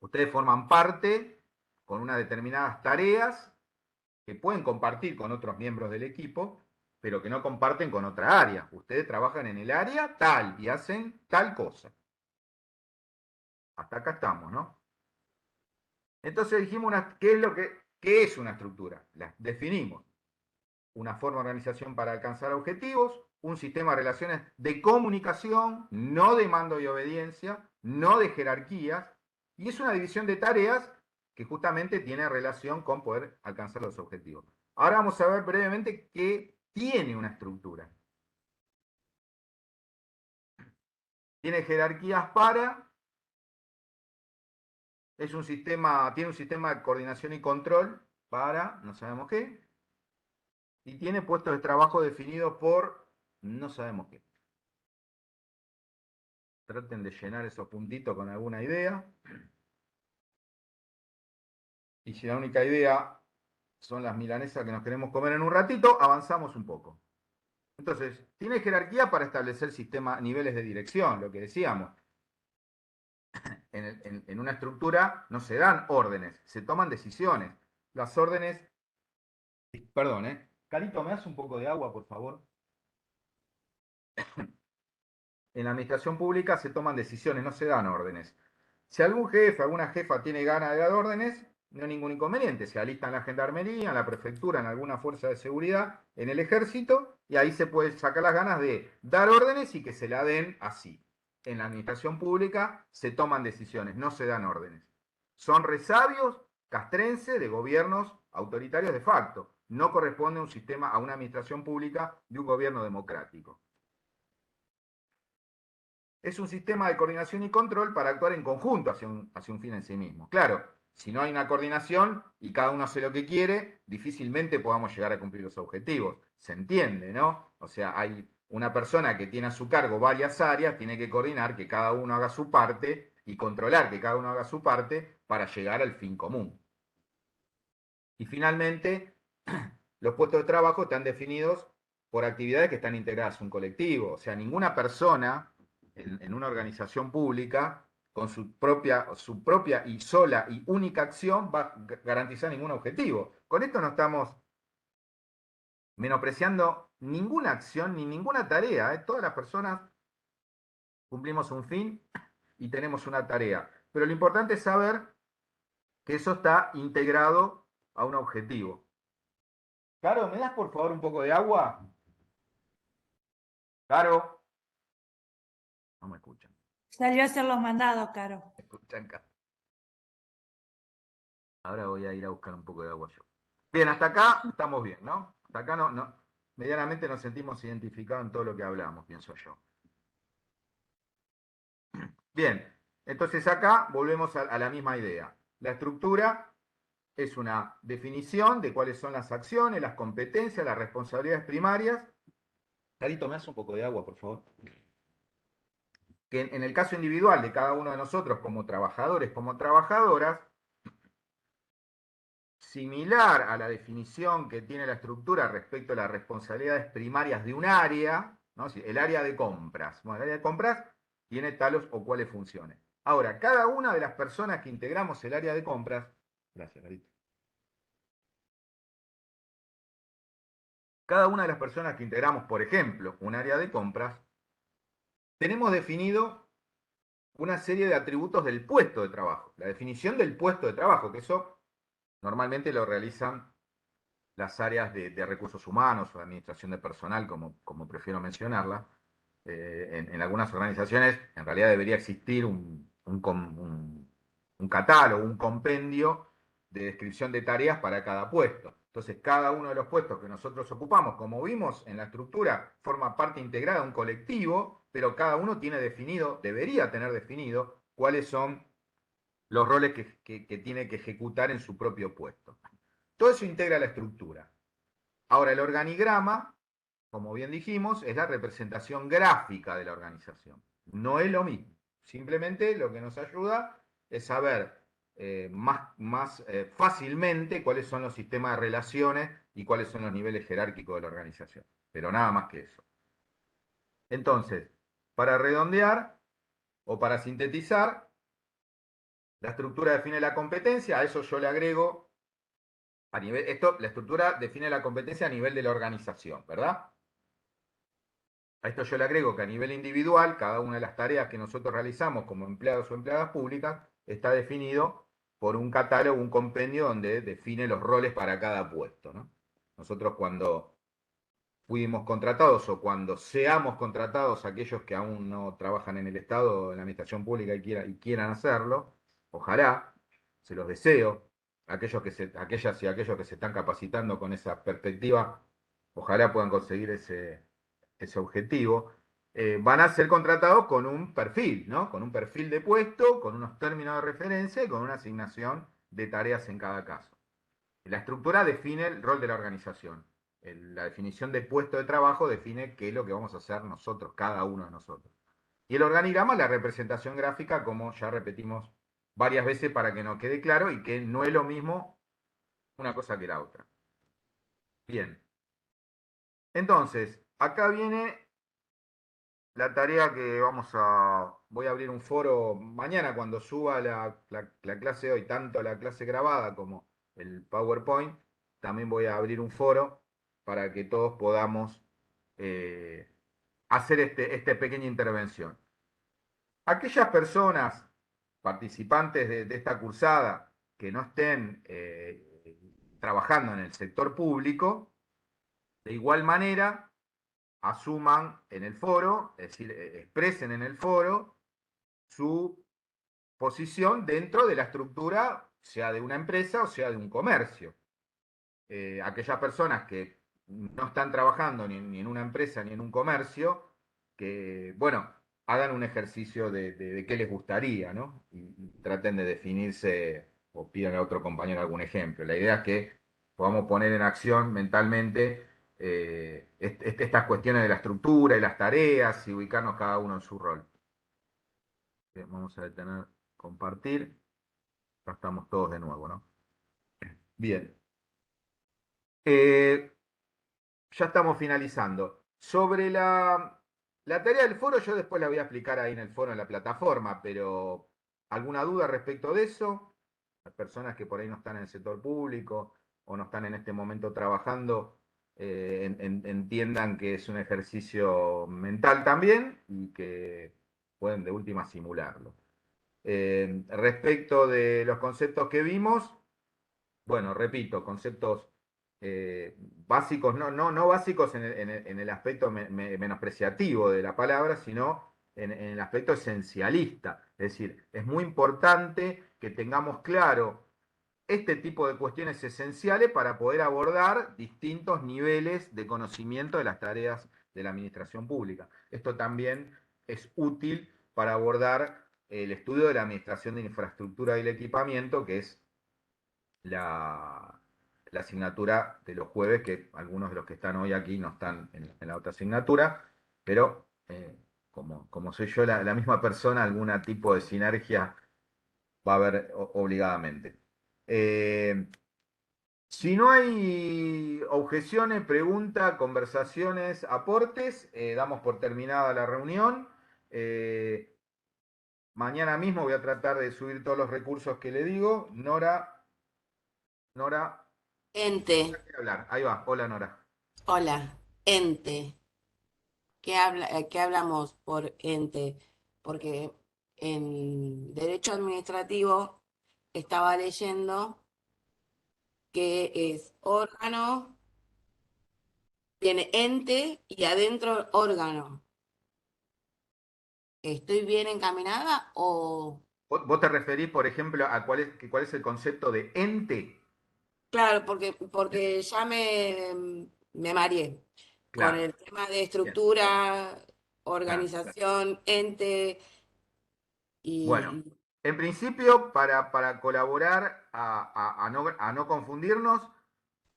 Speaker 1: ustedes forman parte con unas determinadas tareas que pueden compartir con otros miembros del equipo, pero que no comparten con otra área. Ustedes trabajan en el área tal y hacen tal cosa. Hasta acá estamos, ¿no? Entonces dijimos, ¿qué es una estructura? La definimos. Una forma de organización para alcanzar objetivos, un sistema de relaciones de comunicación, no de mando y obediencia, no de jerarquías, y es una división de tareas que justamente tiene relación con poder alcanzar los objetivos. Ahora vamos a ver brevemente qué tiene una estructura. Tiene jerarquías tiene un sistema de coordinación y control para, no sabemos qué, y tiene puestos de trabajo definidos por no sabemos qué. Traten de llenar esos puntitos con alguna idea. Y si la única idea son las milanesas que nos queremos comer en un ratito, avanzamos un poco. Entonces, tiene jerarquía para establecer niveles de dirección, lo que decíamos. En una estructura no se dan órdenes, se toman decisiones. Las órdenes... Perdón, ¿eh? Carito, ¿me das un poco de agua, por favor? En la administración pública se toman decisiones, no se dan órdenes. Si algún jefe, alguna jefa tiene ganas de dar órdenes, no hay ningún inconveniente. Se alista en la gendarmería, en la prefectura, en alguna fuerza de seguridad, en el ejército, y ahí se puede sacar las ganas de dar órdenes y que se la den así. En la administración pública se toman decisiones, no se dan órdenes. Son resabios castrenses de gobiernos autoritarios de facto. No corresponde a una administración pública de un gobierno democrático. es un sistema de coordinación y control para actuar en conjunto hacia un fin en sí mismo. Claro, si no hay una coordinación y cada uno hace lo que quiere, difícilmente podamos llegar a cumplir los objetivos. Se entiende, ¿no? O sea, hay una persona que tiene a su cargo varias áreas, tiene que coordinar que cada uno haga su parte y controlar que cada uno haga su parte para llegar al fin común. Y finalmente, los puestos de trabajo están definidos por actividades que están integradas a un colectivo. O sea, ninguna persona en una organización pública con su propia y sola y única acción va a garantizar ningún objetivo. Con esto no estamos menospreciando ninguna acción ni ninguna tarea. ¿Eh? Todas las personas cumplimos un fin y tenemos una tarea. Pero lo importante es saber que eso está integrado a un objetivo. Caro, ¿me das por favor un poco de agua? Caro. No me escuchan.
Speaker 4: Salió a hacer los mandados, Caro.
Speaker 1: Me escuchan acá. Ahora voy a ir a buscar un poco de agua yo. Bien, hasta acá estamos bien, ¿no? Hasta acá medianamente nos sentimos identificados en todo lo que hablamos, pienso yo. Bien, entonces acá volvemos a la misma idea. La estructura es una definición de cuáles son las acciones, las competencias, las responsabilidades primarias. Carito, ¿me das un poco de agua, por favor? Que en el caso individual de cada uno de nosotros como trabajadores, como trabajadoras, similar a la definición que tiene la estructura respecto a las responsabilidades primarias de un área, ¿no? El área de compras. Bueno, el área de compras tiene tales o cuales funciones. Ahora, cada una de las personas que integramos el área de compras, gracias, Carito. Cada una de las personas que integramos, por ejemplo, un área de compras, tenemos definido una serie de atributos del puesto de trabajo. La definición del puesto de trabajo, que eso normalmente lo realizan las áreas de recursos humanos o de administración de personal, como prefiero mencionarla. En algunas organizaciones en realidad debería existir un catálogo, un compendio de descripción de tareas para cada puesto. Entonces, cada uno de los puestos que nosotros ocupamos, como vimos en la estructura, forma parte integrada de un colectivo, pero cada uno tiene definido, debería tener definido, cuáles son los roles que tiene que ejecutar en su propio puesto. Todo eso integra la estructura. Ahora, el organigrama, como bien dijimos, es la representación gráfica de la organización. No es lo mismo. Simplemente lo que nos ayuda es saber más fácilmente cuáles son los sistemas de relaciones y cuáles son los niveles jerárquicos de la organización. Pero nada más que eso. Entonces, para redondear o para sintetizar, la estructura define la competencia, a eso yo le agrego, la estructura define la competencia a nivel de la organización, ¿verdad? A esto yo le agrego que a nivel individual, cada una de las tareas que nosotros realizamos como empleados o empleadas públicas está definido por un catálogo, un compendio donde define los roles para cada puesto, ¿no? Nosotros cuando fuimos contratados o cuando seamos contratados aquellos que aún no trabajan en el Estado o en la administración pública y quieran hacerlo, ojalá, se los deseo, aquellas y aquellos que se están capacitando con esa perspectiva, ojalá puedan conseguir ese objetivo, van a ser contratados con un perfil, ¿no? Con un perfil de puesto, con unos términos de referencia y con una asignación de tareas en cada caso. La estructura define el rol de la organización. La definición de puesto de trabajo define qué es lo que vamos a hacer nosotros, cada uno de nosotros. Y el organigrama, la representación gráfica, como ya repetimos varias veces para que nos quede claro y que no es lo mismo una cosa que la otra. Bien. Entonces, acá viene la tarea que voy a abrir un foro mañana cuando suba la clase de hoy, tanto la clase grabada como el PowerPoint, también voy a abrir un foro para que todos podamos hacer esta pequeña intervención. Aquellas personas participantes de esta cursada que no estén trabajando en el sector público, de igual manera, asuman en el foro, es decir, expresen en el foro su posición dentro de la estructura, sea de una empresa o sea de un comercio. Aquellas personas que no están trabajando ni en una empresa ni en un comercio, que, bueno, hagan un ejercicio de qué les gustaría, ¿no? Y traten de definirse o pidan a otro compañero algún ejemplo. La idea es que podamos poner en acción mentalmente estas cuestiones de la estructura y las tareas y ubicarnos cada uno en su rol. Bien, vamos a detener compartir. Ya estamos todos de nuevo, ¿no? Bien. Ya estamos finalizando. Sobre la tarea del foro, yo después la voy a explicar ahí en el foro, en la plataforma, pero ¿alguna duda respecto de eso? Las personas que por ahí no están en el sector público o no están en este momento trabajando, entiendan que es un ejercicio mental también y que pueden de última simularlo. Respecto de los conceptos que vimos, bueno, repito, conceptos básicos, no básicos en el aspecto menospreciativo de la palabra, sino en el aspecto esencialista. Es decir, es muy importante que tengamos claro este tipo de cuestiones esenciales para poder abordar distintos niveles de conocimiento de las tareas de la administración pública. Esto también es útil para abordar el estudio de la administración de infraestructura y el equipamiento, que es la asignatura de los jueves, que algunos de los que están hoy aquí no están en la otra asignatura, pero como soy yo la misma persona, algún tipo de sinergia va a haber obligadamente. Si no hay objeciones, preguntas, conversaciones, aportes, damos por terminada la reunión. Mañana mismo voy a tratar de subir todos los recursos que le digo. Nora,
Speaker 5: Ente,
Speaker 1: quiere hablar. Ahí va. Hola, Nora.
Speaker 5: hola, ente. ¿Qué hablamos por ente? Porque en derecho administrativo estaba leyendo que es órgano, tiene ente y adentro órgano. ¿Estoy bien encaminada o...?
Speaker 1: ¿Vos te referís, por ejemplo, a cuál es el concepto de ente?
Speaker 5: Claro, porque ya me mareé con
Speaker 1: Claro.
Speaker 5: el tema de
Speaker 1: Bien.
Speaker 5: estructura,
Speaker 1: Claro.
Speaker 5: organización, ente
Speaker 1: Bueno,
Speaker 5: y...
Speaker 1: en principio, para colaborar a no confundirnos,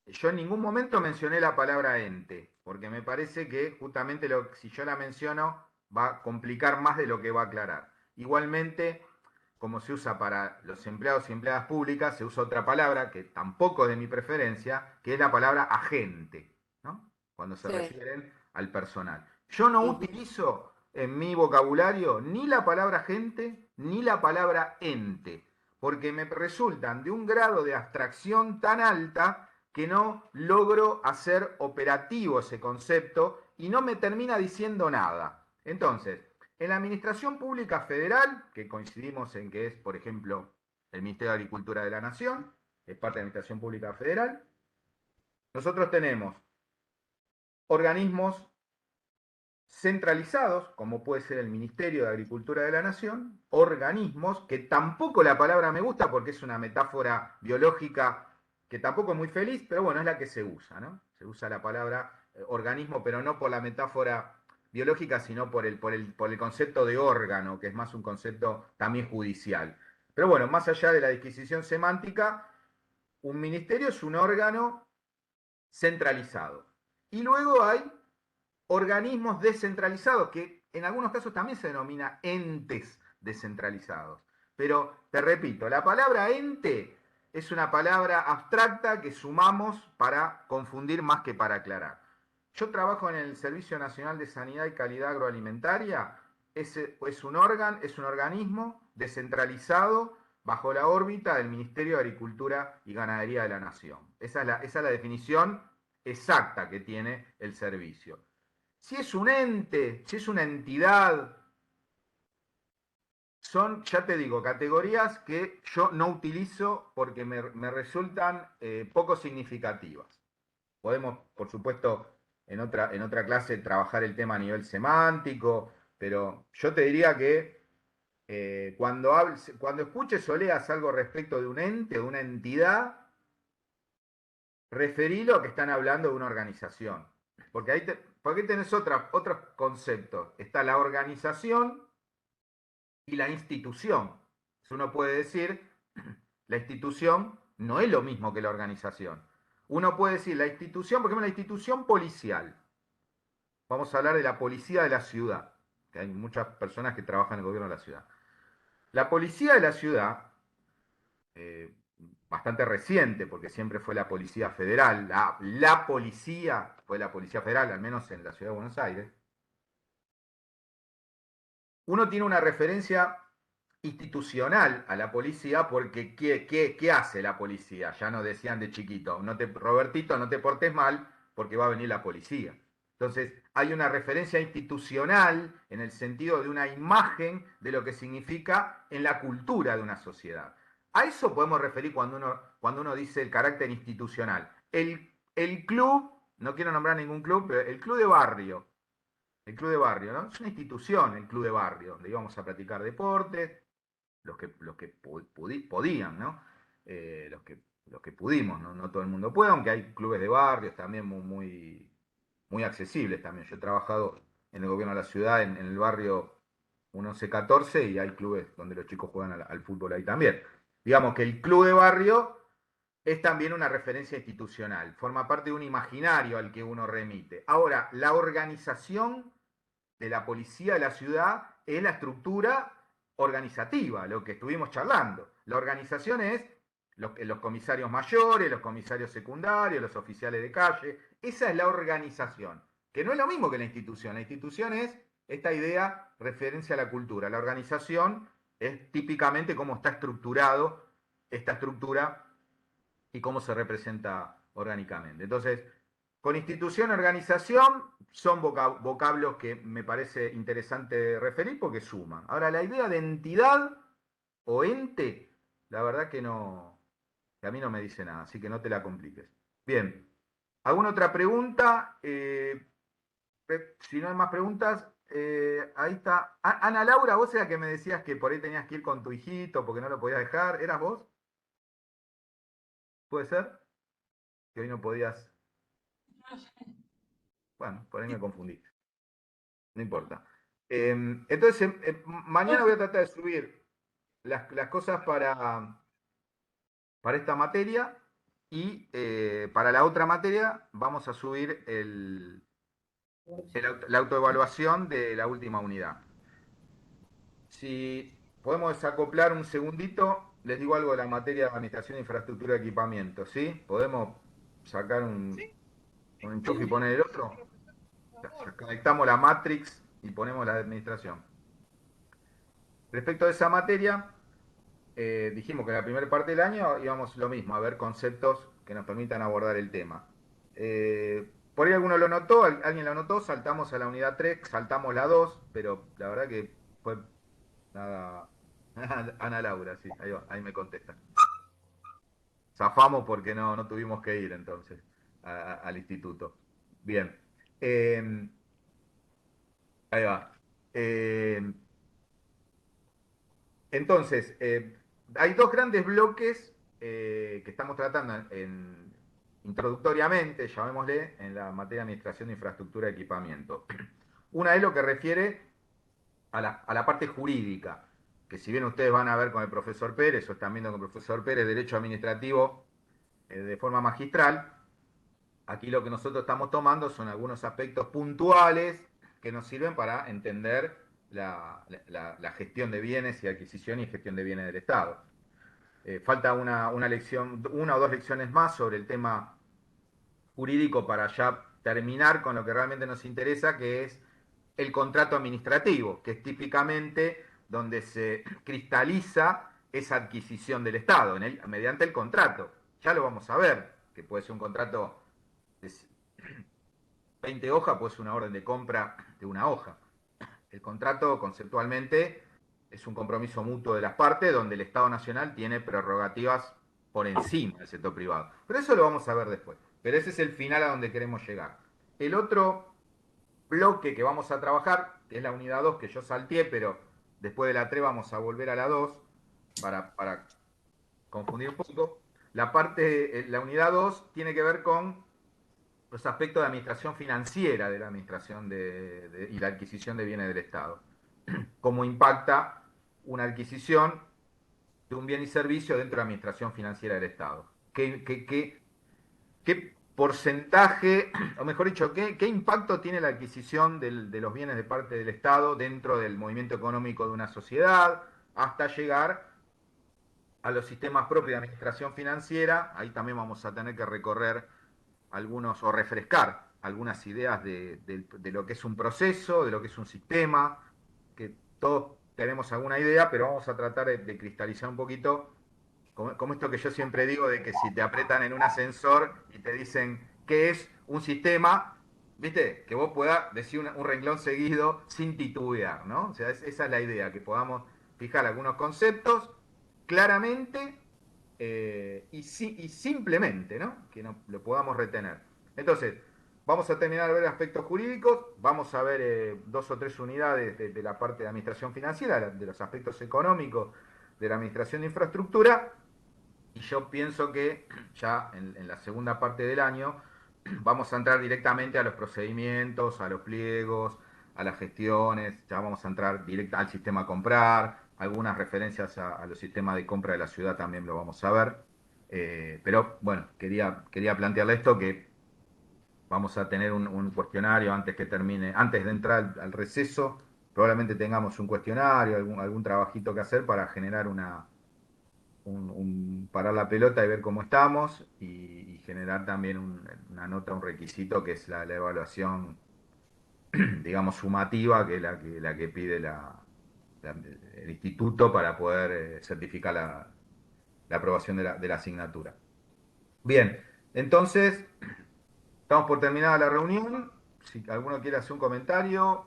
Speaker 1: yo en ningún momento mencioné la palabra ente, porque me parece que justamente si yo la menciono va a complicar más de lo que va a aclarar. Igualmente, como se usa para los empleados y empleadas públicas, se usa otra palabra que tampoco es de mi preferencia, que es la palabra agente, ¿no? Cuando se
Speaker 5: Sí.
Speaker 1: refieren al personal. Yo no
Speaker 5: Ujú.
Speaker 1: utilizo en mi vocabulario ni la palabra agente ni la palabra ente, porque me resultan de un grado de abstracción tan alta que no logro hacer operativo ese concepto y no me termina diciendo nada. Entonces, en la Administración Pública Federal, que coincidimos en que es, por ejemplo, el Ministerio de Agricultura de la Nación, es parte de la Administración Pública Federal, nosotros tenemos organismos centralizados, como puede ser el Ministerio de Agricultura de la Nación, organismos, que tampoco la palabra me gusta porque es una metáfora biológica que tampoco es muy feliz, pero bueno, es la que se usa, ¿no? Se usa la palabra organismo, pero no por la metáfora biológica, sino por el concepto de órgano, que es más un concepto también judicial. Pero bueno, más allá de la disquisición semántica, un ministerio es un órgano centralizado. Y luego hay organismos descentralizados, que en algunos casos también se denomina entes descentralizados. Pero, te repito, la palabra ente es una palabra abstracta que sumamos para confundir más que para aclarar. Yo trabajo en el Servicio Nacional de Sanidad y Calidad Agroalimentaria. Es un organismo descentralizado bajo la órbita del Ministerio de Agricultura y Ganadería de la Nación. Esa es la definición exacta que tiene el servicio. Si es un ente, si es una entidad, son, ya te digo, categorías que yo no utilizo porque me resultan poco significativas. Podemos, por supuesto, en otra clase trabajar el tema a nivel semántico, pero yo te diría que cuando escuches o leas algo respecto de un ente, de una entidad, referilo a que están hablando de una organización. Porque ahí porque tenés otros conceptos. Está la organización y la institución. Uno puede decir, la institución no es lo mismo que la organización. Uno puede decir la institución, por ejemplo, la institución policial. Vamos a hablar de la policía de la ciudad, que hay muchas personas que trabajan en el gobierno de la ciudad. La policía de la ciudad, bastante reciente, porque siempre fue la policía federal, la policía fue la policía federal, al menos en la ciudad de Buenos Aires. Uno tiene una referencia institucional a la policía porque ¿qué hace la policía? Ya nos decían de chiquito, Robertito, no te portes mal porque va a venir la policía. Entonces, hay una referencia institucional en el sentido de una imagen de lo que significa en la cultura de una sociedad. A eso podemos referir cuando uno dice el carácter institucional. El club, no quiero nombrar ningún club, pero el club de barrio. El club de barrio, ¿no? Es una institución el club de barrio, donde íbamos a practicar deportes, los que podían, ¿no? Los que pudimos, ¿no? No todo el mundo puede, aunque hay clubes de barrios también muy accesibles también. Yo he trabajado en el gobierno de la ciudad, en el barrio 1114, y hay clubes donde los chicos juegan al fútbol ahí también. Digamos que el club de barrio es también una referencia institucional, forma parte de un imaginario al que uno remite. Ahora, la organización de la policía de la ciudad es la estructura organizativa, lo que estuvimos charlando. La organización es los comisarios mayores, los comisarios secundarios, los oficiales de calle. Esa es la organización, que no es lo mismo que la institución. La institución es esta idea referencia a la cultura. La organización es típicamente cómo está estructurado esta estructura y cómo se representa orgánicamente. Entonces, con institución, organización, son vocablos que me parece interesante referir porque suman. Ahora, la idea de entidad o ente, la verdad que no, que a mí no me dice nada, así que no te la compliques. Bien, ¿alguna otra pregunta? Si no hay más preguntas, ahí está. Ana Laura, vos era que me decías que por ahí tenías que ir con tu hijito porque no lo podías dejar. ¿Eras vos? ¿Puede ser? Que hoy no podías. Bueno, por ahí me confundí. No importa. Entonces, mañana voy a tratar de subir las cosas para esta materia y para la otra materia vamos a subir la autoevaluación de la última unidad. Si podemos desacoplar un segundito, les digo algo de la materia de administración, infraestructura y equipamiento, ¿sí? ¿Podemos sacar un enchufe y poner el otro? Conectamos la matrix y ponemos la de administración. Respecto a esa materia, dijimos que en la primera parte del año íbamos lo mismo, a ver conceptos que nos permitan abordar el tema. Por ahí alguno lo notó, alguien lo notó, saltamos a la unidad 3, saltamos la 2, pero la verdad que fue nada. Ana Laura, sí, ahí me contesta. Zafamos porque no tuvimos que ir entonces al instituto. Bien. Ahí va. Entonces, hay dos grandes bloques que estamos tratando introductoriamente, llamémosle, en la materia de administración de infraestructura y equipamiento. Una es lo que refiere a la parte jurídica, que si bien ustedes van a ver con el profesor Pérez, o están viendo con el profesor Pérez Derecho Administrativo de forma magistral, aquí lo que nosotros estamos tomando son algunos aspectos puntuales que nos sirven para entender la gestión de bienes y adquisición y gestión de bienes del Estado. Falta una lección, una o dos lecciones más sobre el tema jurídico para ya terminar con lo que realmente nos interesa, que es el contrato administrativo, que es típicamente donde se cristaliza esa adquisición del Estado, mediante el contrato. Ya lo vamos a ver, que puede ser un contrato de 20 hojas, puede ser una orden de compra de una hoja. El contrato conceptualmente es un compromiso mutuo de las partes donde el Estado Nacional tiene prerrogativas por encima del sector privado. Pero eso lo vamos a ver después. Pero ese es el final a donde queremos llegar. El otro bloque que vamos a trabajar, que es la unidad 2 que yo salteé, pero después de la 3 vamos a volver a la 2 para confundir un poco. La unidad 2 tiene que ver con los aspectos de administración financiera de la administración y la adquisición de bienes del Estado. Cómo impacta una adquisición de un bien y servicio dentro de la administración financiera del Estado. ¿Qué porcentaje, o mejor dicho, qué impacto tiene la adquisición de los bienes de parte del Estado dentro del movimiento económico de una sociedad, hasta llegar a los sistemas propios de administración financiera? Ahí también vamos a tener que recorrer algunos o refrescar algunas ideas de lo que es un proceso, de lo que es un sistema, que todos tenemos alguna idea, pero vamos a tratar de cristalizar un poquito, como esto que yo siempre digo, de que si te apretan en un ascensor y te dicen qué es un sistema, ¿viste? Que vos puedas decir un renglón seguido sin titubear, ¿no? O sea, esa es la idea, que podamos fijar algunos conceptos claramente y simplemente, ¿no? Que lo podamos retener. Entonces, vamos a terminar de ver aspectos jurídicos, vamos a ver 2 o 3 unidades de la parte de administración financiera, de los aspectos económicos de la administración de infraestructura, y yo pienso que ya en la segunda parte del año vamos a entrar directamente a los procedimientos, a los pliegos, a las gestiones, ya vamos a entrar directo al sistema comprar, algunas referencias a los sistemas de compra de la ciudad también lo vamos a ver. Pero bueno, quería plantearle esto, que vamos a tener un cuestionario antes que termine, antes de entrar al receso, probablemente tengamos un cuestionario, algún trabajito que hacer para generar parar la pelota y ver cómo estamos, y generar también una nota, un requisito, que es la evaluación, digamos, sumativa, que es la que pide el instituto para poder certificar la aprobación de la asignatura. Bien, entonces, estamos por terminada la reunión. Si alguno quiere hacer un comentario,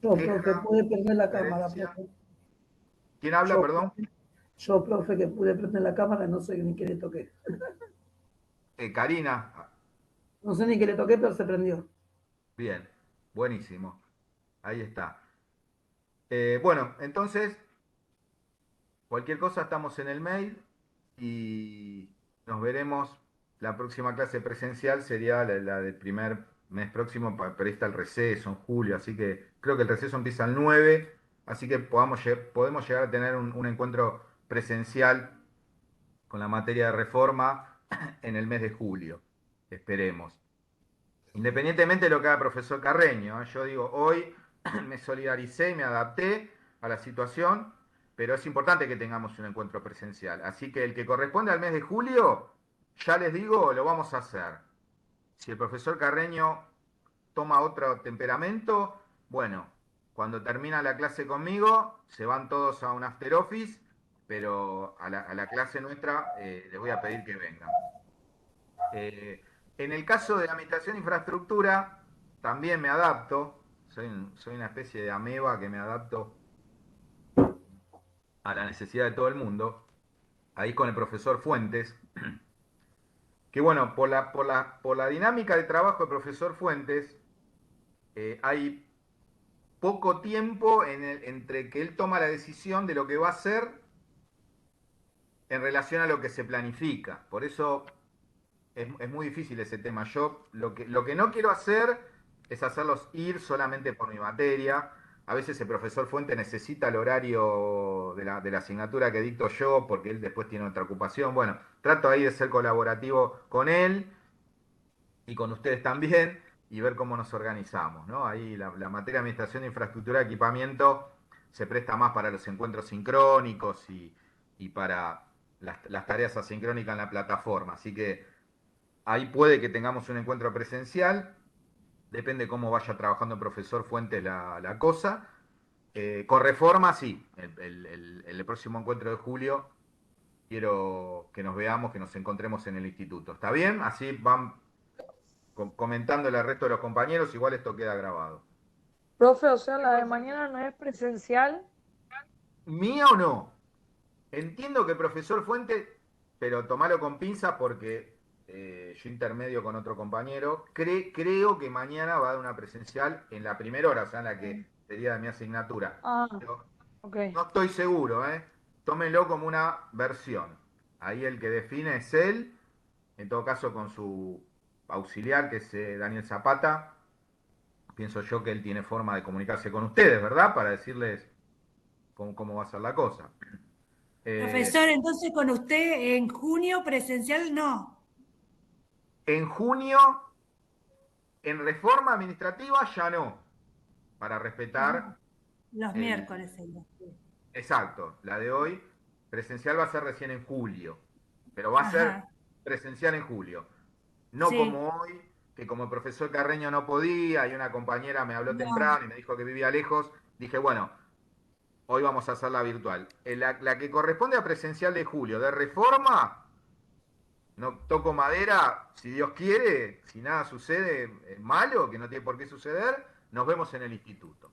Speaker 6: Yo,
Speaker 1: queja,
Speaker 6: profe, pude prender la cámara,
Speaker 1: sugerencia.
Speaker 6: profe.
Speaker 1: ¿Quién habla,
Speaker 6: Yo,
Speaker 1: perdón?
Speaker 6: yo, profe, que pude prender la cámara, no sé ni qué le toqué.
Speaker 1: Karina.
Speaker 6: No sé ni qué le toqué, pero se prendió.
Speaker 1: Bien, buenísimo. Ahí está. Bueno, entonces, cualquier cosa estamos en el mail y nos veremos. La próxima clase presencial sería la del primer mes próximo, pero ahí está el receso en julio, así que creo que el receso empieza el 9, así que podemos llegar a tener un encuentro presencial con la materia de reforma en el mes de julio. Esperemos. Independientemente de lo que haga el profesor Carreño, ¿eh? Yo digo, hoy me solidaricé y me adapté a la situación, pero es importante que tengamos un encuentro presencial. Así que el que corresponde al mes de julio, ya les digo, lo vamos a hacer. Si el profesor Carreño toma otro temperamento, bueno, cuando termina la clase conmigo, se van todos a un after office, pero a la clase nuestra les voy a pedir que vengan. En el caso de la administración de infraestructura, también me adapto. Soy una especie de ameba que me adapto a la necesidad de todo el mundo. Ahí con el profesor Fuentes. Que bueno, por la dinámica de trabajo del profesor Fuentes, hay poco tiempo entre que él toma la decisión de lo que va a hacer en relación a lo que se planifica. Por eso es muy difícil ese tema. Yo lo que no quiero hacer es hacerlos ir solamente por mi materia. A veces el profesor Fuente necesita el horario de la asignatura que dicto yo, porque él después tiene otra ocupación. Bueno, trato ahí de ser colaborativo con él y con ustedes también, y ver cómo nos organizamos, ¿no? Ahí la materia de administración de infraestructura de equipamiento se presta más para los encuentros sincrónicos y para las tareas asincrónicas en la plataforma. Así que ahí puede que tengamos un encuentro presencial, depende cómo vaya trabajando el profesor Fuentes la cosa. Con reforma, sí, el próximo encuentro de julio quiero que nos veamos, que nos encontremos en el instituto. ¿Está bien? Así van comentándole al resto de los compañeros, igual esto queda grabado.
Speaker 3: Profe, o sea, la de mañana no es presencial.
Speaker 1: ¿Mía o no? Entiendo que el profesor Fuentes, pero tomalo con pinzas porque yo intermedio con otro compañero, creo que mañana va a dar una presencial en la primera hora, o sea, en la que sería de mi asignatura.
Speaker 3: Ah,
Speaker 1: Pero
Speaker 3: ok.
Speaker 1: no estoy seguro, ¿eh? Tómenlo como una versión. Ahí el que define es él, en todo caso con su auxiliar, que es Daniel Zapata, pienso yo que él tiene forma de comunicarse con ustedes, ¿verdad? Para decirles cómo va a ser la cosa.
Speaker 4: Profesor, entonces con usted en junio presencial no.
Speaker 1: En junio, en reforma administrativa ya no, para respetar
Speaker 4: Los
Speaker 1: el...
Speaker 4: miércoles.
Speaker 1: Exacto, la de hoy presencial va a ser recién en julio, pero va a ser
Speaker 4: Ajá,
Speaker 1: presencial en julio. No
Speaker 4: sí,
Speaker 1: como hoy, que como el profesor Carreño no podía y una compañera me habló
Speaker 4: no.
Speaker 1: temprano y me dijo que vivía lejos, dije, bueno, hoy vamos a hacerla virtual. La que corresponde a presencial de julio, de reforma, no toco madera, si Dios quiere, si nada sucede malo, que no tiene por qué suceder, nos vemos en el instituto.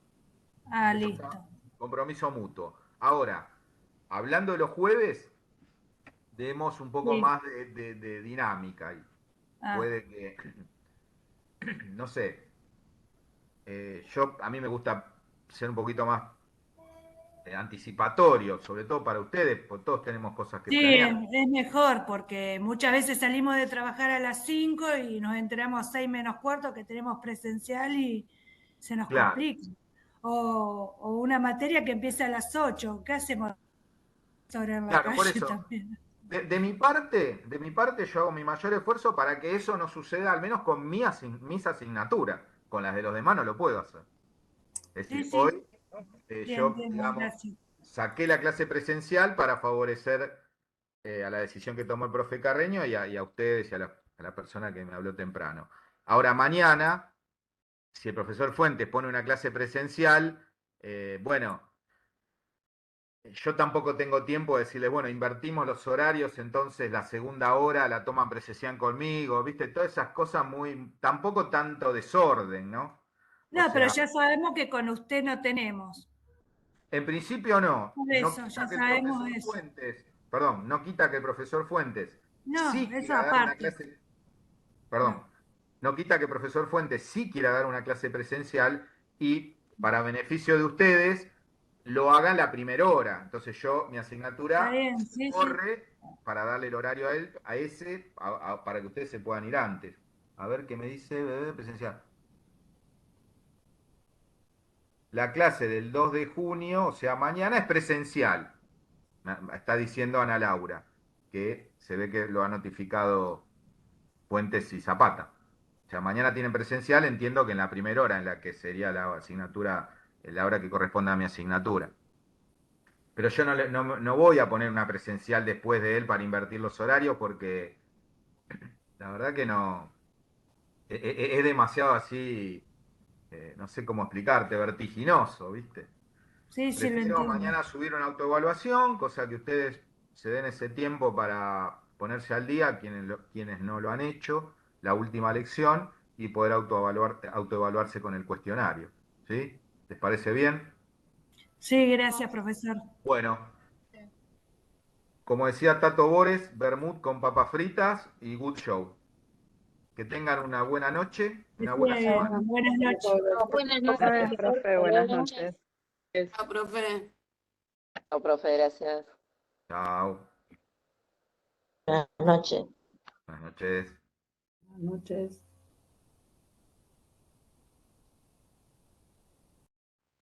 Speaker 4: Ah,
Speaker 1: Eso está,
Speaker 4: listo.
Speaker 1: compromiso mutuo. Ahora, hablando de los jueves, demos un poco
Speaker 4: Sí.
Speaker 1: más de dinámica. Y
Speaker 4: Ah,
Speaker 1: puede que, no sé, a mí me gusta ser un poquito más anticipatorio, sobre todo para ustedes, porque todos tenemos cosas que
Speaker 4: sí,
Speaker 1: planear.
Speaker 4: es mejor porque muchas veces salimos de trabajar a las 5 y nos enteramos a 6 menos cuarto que tenemos presencial y se nos
Speaker 1: Claro,
Speaker 4: complica. O una materia que empieza a las 8. ¿Qué hacemos ahora en la
Speaker 1: claro, por
Speaker 4: calle
Speaker 1: eso,
Speaker 4: también?
Speaker 1: de mi parte, yo hago mi mayor esfuerzo para que eso no suceda, al menos con mis asignaturas. Con las de los demás no lo puedo hacer. Es
Speaker 4: Sí,
Speaker 1: decir,
Speaker 4: sí,
Speaker 1: hoy
Speaker 4: bien,
Speaker 1: yo,
Speaker 4: bien,
Speaker 1: digamos,
Speaker 4: gracias.
Speaker 1: saqué la clase presencial para favorecer a la decisión que tomó el profe Carreño y a ustedes y a la persona que me habló temprano. Ahora, mañana, si el profesor Fuentes pone una clase presencial, bueno, yo tampoco tengo tiempo de decirles, bueno, invertimos los horarios, entonces la segunda hora la toman presencial conmigo, ¿viste? Todas esas cosas tampoco tanto desorden, ¿no? O
Speaker 4: No, pero
Speaker 1: sea,
Speaker 4: ya sabemos que con usted no tenemos.
Speaker 1: en principio no,
Speaker 4: Por
Speaker 1: no
Speaker 4: eso,
Speaker 1: quita
Speaker 4: ya
Speaker 1: que el
Speaker 4: sabemos
Speaker 1: profesor
Speaker 4: eso.
Speaker 1: Fuentes, perdón, no quita que el profesor Fuentes
Speaker 4: No,
Speaker 1: sí
Speaker 4: eso
Speaker 1: quiera dar una
Speaker 4: aparte.
Speaker 1: clase, perdón,
Speaker 4: No,
Speaker 1: no quita que el profesor Fuentes sí quiera dar una clase presencial y para beneficio de ustedes lo haga en la primera hora. Entonces mi
Speaker 4: está
Speaker 1: asignatura
Speaker 4: bien, sí, sí.
Speaker 1: corre para darle el horario a él, para que ustedes se puedan ir antes. A ver qué me dice presencial. La clase del 2 de junio, o sea, mañana es presencial. Está diciendo Ana Laura, que se ve que lo ha notificado Fuentes y Zapata. O sea, mañana tienen presencial, entiendo que en la primera hora, en la que sería la asignatura, la hora que corresponde a mi asignatura. Pero yo no voy a poner una presencial después de él para invertir los horarios porque la verdad que no. Es demasiado así, no sé cómo explicarte, vertiginoso, ¿viste?
Speaker 4: Sí, sí, lo
Speaker 1: Prefiero
Speaker 4: entiendo.
Speaker 1: mañana subir una autoevaluación, cosa que ustedes se den ese tiempo para ponerse al día, quienes no lo han hecho, la última lección, y poder autoevaluarse con el cuestionario. ¿Sí? ¿Les parece bien?
Speaker 4: Sí, gracias, profesor.
Speaker 1: Bueno, como decía Tato Bores, Bermud con papas fritas y good show. Que tengan una buena noche,
Speaker 4: Que
Speaker 1: una buena
Speaker 4: siga
Speaker 1: semana.
Speaker 4: bien. Buenas noches.
Speaker 7: Buenas
Speaker 3: Otra
Speaker 7: noches,
Speaker 3: vez, profe, buenas noches.
Speaker 5: Ah, profe.
Speaker 7: chao, profe, gracias.
Speaker 1: Chao.
Speaker 7: Buenas noches.
Speaker 1: Buenas noches.
Speaker 6: Buenas noches.